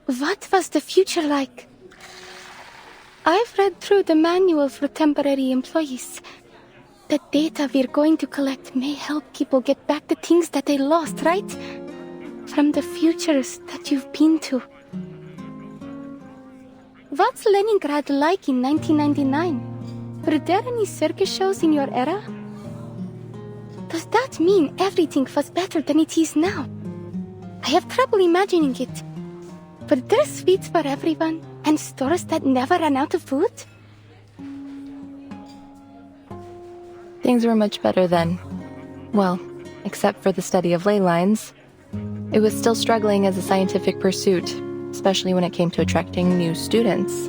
S2: What was the future like? I've read through the manual for temporary employees. The data we're going to collect may help people get back the things that they lost, right? From the futures that you've been to. What's Leningrad like in 1999? Were there any circus shows in your era? Does that mean everything was better than it is now? I have trouble imagining it. Were there sweets for everyone, and stores that never ran out of food?
S10: Things were much better then. Well, except for the study of ley lines. It was still struggling as a scientific pursuit, especially when it came to attracting new students.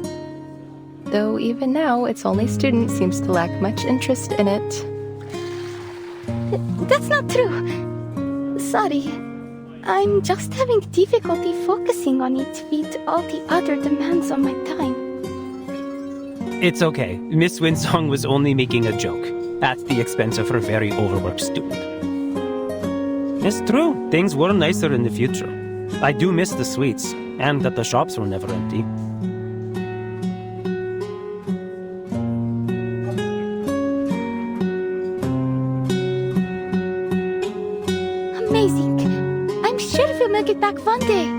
S10: Though even now, its only student seems to lack much interest in it.
S2: That's not true. Sorry. I'm just having difficulty focusing on it with all the other demands on my time.
S3: It's okay. Miss Winsong was only making a joke, at the expense of her very overworked student. It's true, things were nicer in the future. I do miss the sweets, and that the shops were never empty.
S2: Amazing. I'm sure we'll make it back one day.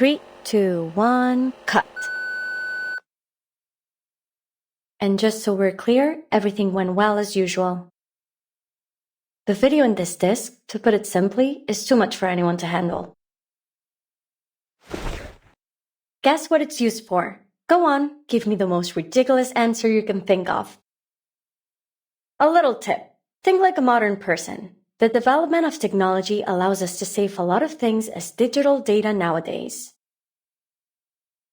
S12: 3, 2, 1, cut. And just so we're clear, everything went well as usual. The video in this disc, to put it simply, is too much for anyone to handle. Guess what it's used for? Go on, give me the most ridiculous answer you can think of. A little tip. Think like a modern person. The development of technology allows us to save a lot of things as digital data nowadays.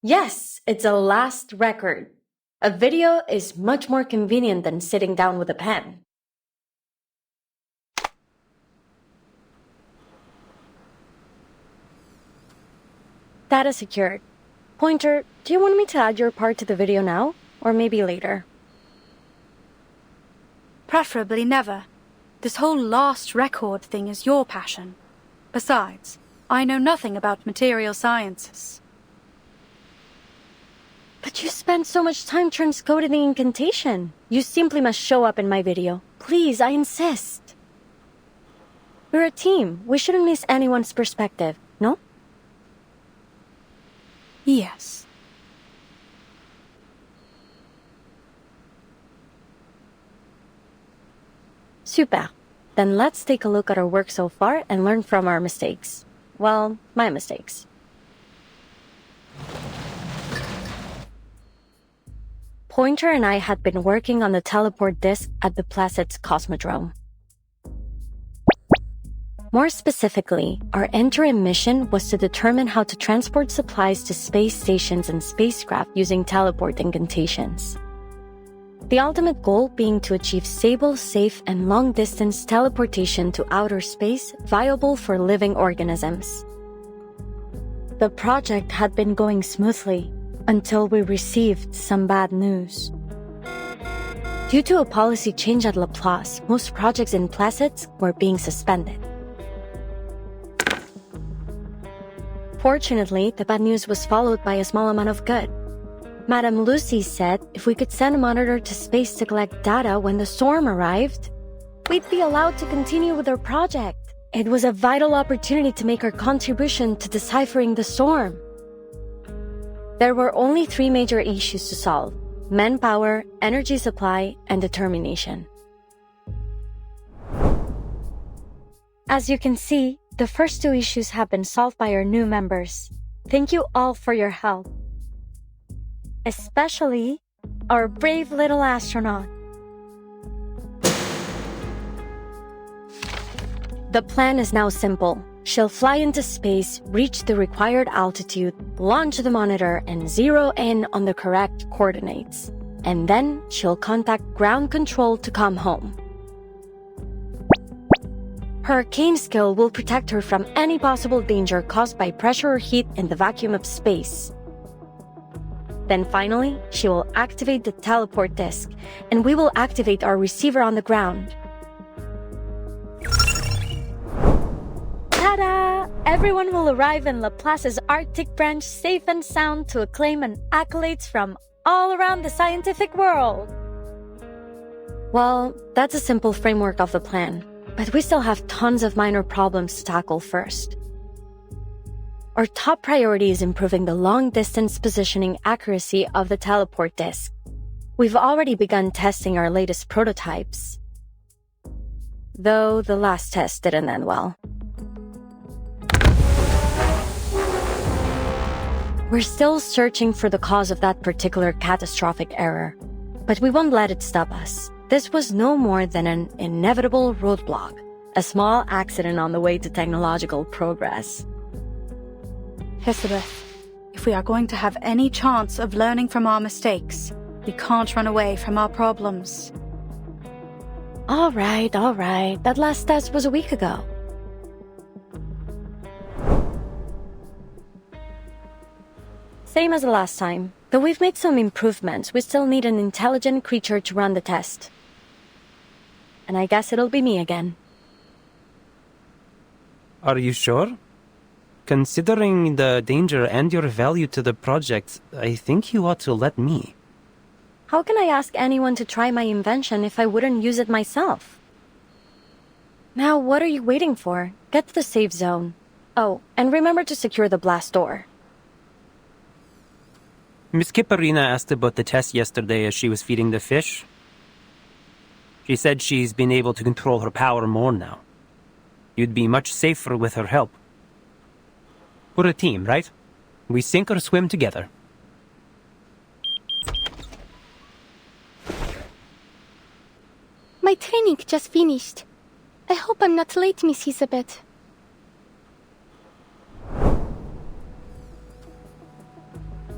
S12: Yes, it's a last record. A video is much more convenient than sitting down with a pen. Data secured. Pointer, do you want me to add your part to the video now? Or maybe later?
S9: Preferably never. This whole last record thing is your passion. Besides, I know nothing about material sciences.
S12: But you spent so much time transcoding the incantation. You simply must show up in my video. Please, I insist. We're a team. We shouldn't miss anyone's perspective, no?
S9: Yes.
S12: Super. Then let's take a look at our work so far and learn from our mistakes. Well, my mistakes. Pointer and I had been working on the teleport disk at the Placid's Cosmodrome. More specifically, our interim mission was to determine how to transport supplies to space stations and spacecraft using teleport incantations. The ultimate goal being to achieve stable, safe, and long-distance teleportation to outer space viable for living organisms. The project had been going smoothly until we received some bad news. Due to a policy change at Laplace, most projects in Placid's were being suspended. Fortunately, the bad news was followed by a small amount of good. Madame Lucy said if we could send a monitor to space to collect data when the storm arrived, we'd be allowed to continue with our project. It was a vital opportunity to make our contribution to deciphering the storm. There were only 3 major issues to solve: manpower, energy supply, and determination. As you can see, the first 2 issues have been solved by our new members. Thank you all for your help. Especially our brave little astronaut. The plan is now simple. She'll fly into space, reach the required altitude, launch the monitor, and zero in on the correct coordinates. And then she'll contact ground control to come home. Her arcane skill will protect her from any possible danger caused by pressure or heat in the vacuum of space. Then finally, she will activate the teleport disk, and we will activate our receiver on the ground. Ta-da! Everyone will arrive in Laplace's Arctic branch safe and sound to acclaim and accolades from all around the scientific world. Well, that's a simple framework of the plan, but we still have tons of minor problems to tackle first. Our top priority is improving the long-distance positioning accuracy of the teleport disk. We've already begun testing our latest prototypes, though the last test didn't end well. We're still searching for the cause of that particular catastrophic error, but we won't let it stop us. This was no more than an inevitable roadblock, a small accident on the way to technological progress.
S9: Elizabeth, if we are going to have any chance of learning from our mistakes, we can't run away from our problems.
S12: All right. That last test was a week ago. Same as the last time. Though we've made some improvements, we still need an intelligent creature to run the test. And I guess it'll be me again.
S3: Are you sure? Considering the danger and your value to the project, I think you ought to let me.
S12: How can I ask anyone to try my invention if I wouldn't use it myself? Now, what are you waiting for? Get to the safe zone. Oh, and remember to secure the blast door.
S3: Miss Kipperina asked about the test yesterday as she was feeding the fish. She said she's been able to control her power more now. You'd be much safer with her help. We're a team, right? We sink or swim together.
S2: My training just finished. I hope I'm not late, Miss Elizabeth.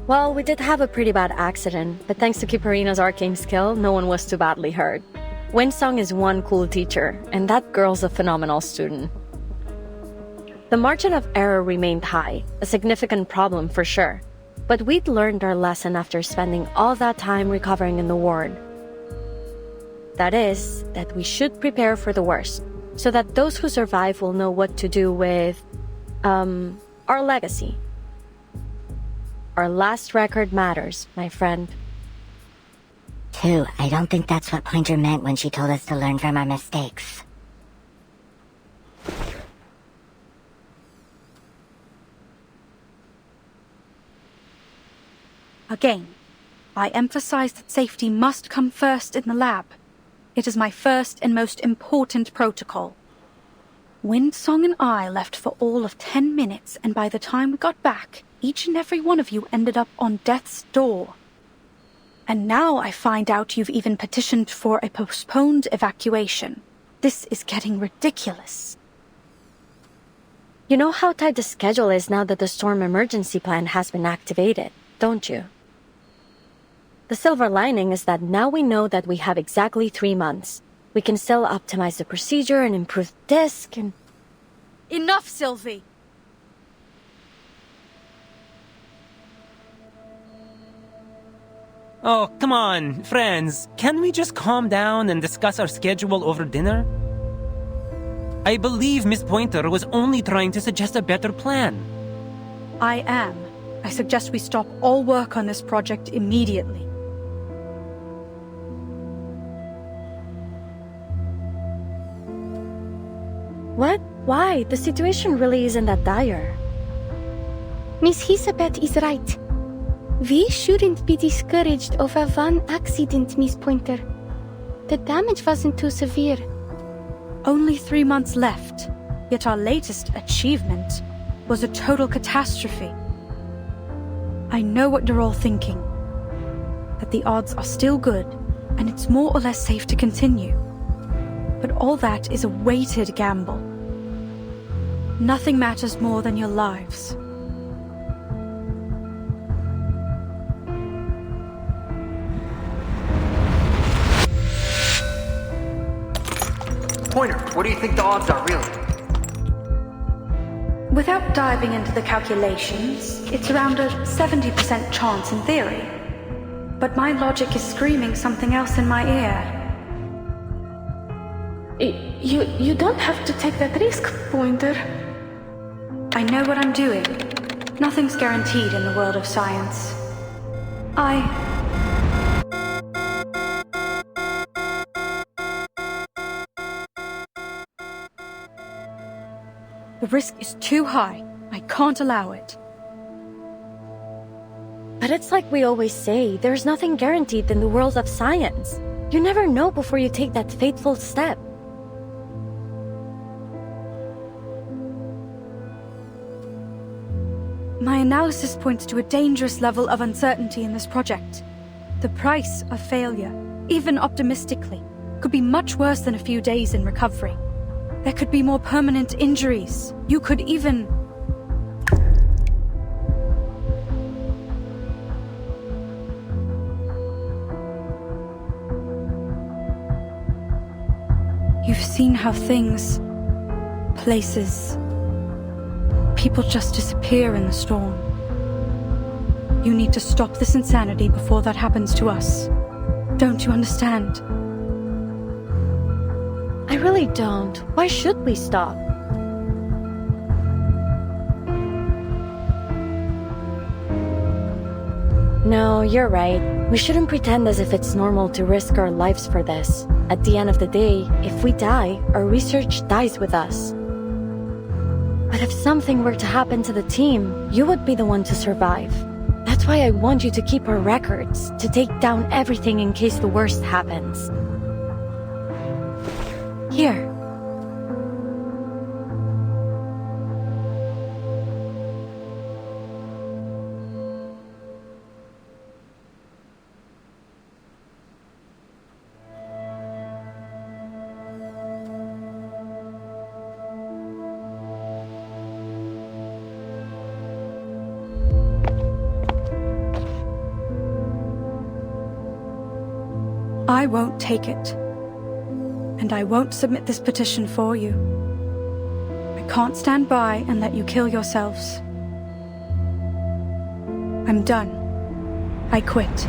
S12: Well, we did have a pretty bad accident, but thanks to Kipperina's arcane skill, no one was too badly hurt. Winsong is one cool teacher, and that girl's a phenomenal student. The margin of error remained high, a significant problem for sure, but we'd learned our lesson after spending all that time recovering in the ward. That is, that we should prepare for the worst, so that those who survive will know what to do with, our legacy. Our last record matters, my friend.
S13: I don't think that's what Pointer meant when she told us to learn from our mistakes.
S9: Again, I emphasize that safety must come first in the lab. It is my first and most important protocol. Winsong and I left for all of 10 minutes, and by the time we got back, each and every one of you ended up on death's door. And now I find out you've even petitioned for a postponed evacuation. This is getting ridiculous.
S12: You know how tight the schedule is now that the storm emergency plan has been activated, don't you? The silver lining is that now we know that we have exactly 3 months. We can still optimize the procedure and improve the disk and...
S9: Enough, Sylvie!
S3: Oh, come on, friends. Can we just calm down and discuss our schedule over dinner? I believe Miss Pointer was only trying to suggest a better plan.
S9: I am. I suggest we stop all work on this project immediately.
S12: What? Why? The situation really isn't that dire.
S2: Miss Elizabeth is right. We shouldn't be discouraged over one accident, Miss Pointer. The damage wasn't too severe.
S9: Only 3 months left, yet our latest achievement was a total catastrophe. I know what you're all thinking, that the odds are still good, and it's more or less safe to continue. But all that is a weighted gamble. Nothing matters more than your lives.
S18: Pointer, what do you think the odds are, really?
S9: Without diving into the calculations, it's around a 70% chance in theory. But my logic is screaming something else in my ear.
S2: You don't have to take that risk, Pointer.
S9: I know what I'm doing. Nothing's guaranteed in the world of science. The risk is too high. I can't allow it.
S12: But it's like we always say, there's nothing guaranteed in the world of science. You never know before you take that fateful step.
S9: My analysis points to a dangerous level of uncertainty in this project. The price of failure, even optimistically, could be much worse than a few days in recovery. There could be more permanent injuries. You could even... You've seen how things, places, people just disappear in the storm. You need to stop this insanity before that happens to us. Don't you understand?
S12: I really don't. Why should we stop? No, you're right. We shouldn't pretend as if it's normal to risk our lives for this. At the end of the day, if we die, our research dies with us. But if something were to happen to the team, you would be the one to survive.
S9: That's why I want you to keep our records, to take down everything in case the worst happens. Here. I won't take it. And I won't submit this petition for you. I can't stand by and let you kill yourselves. I'm done. I quit.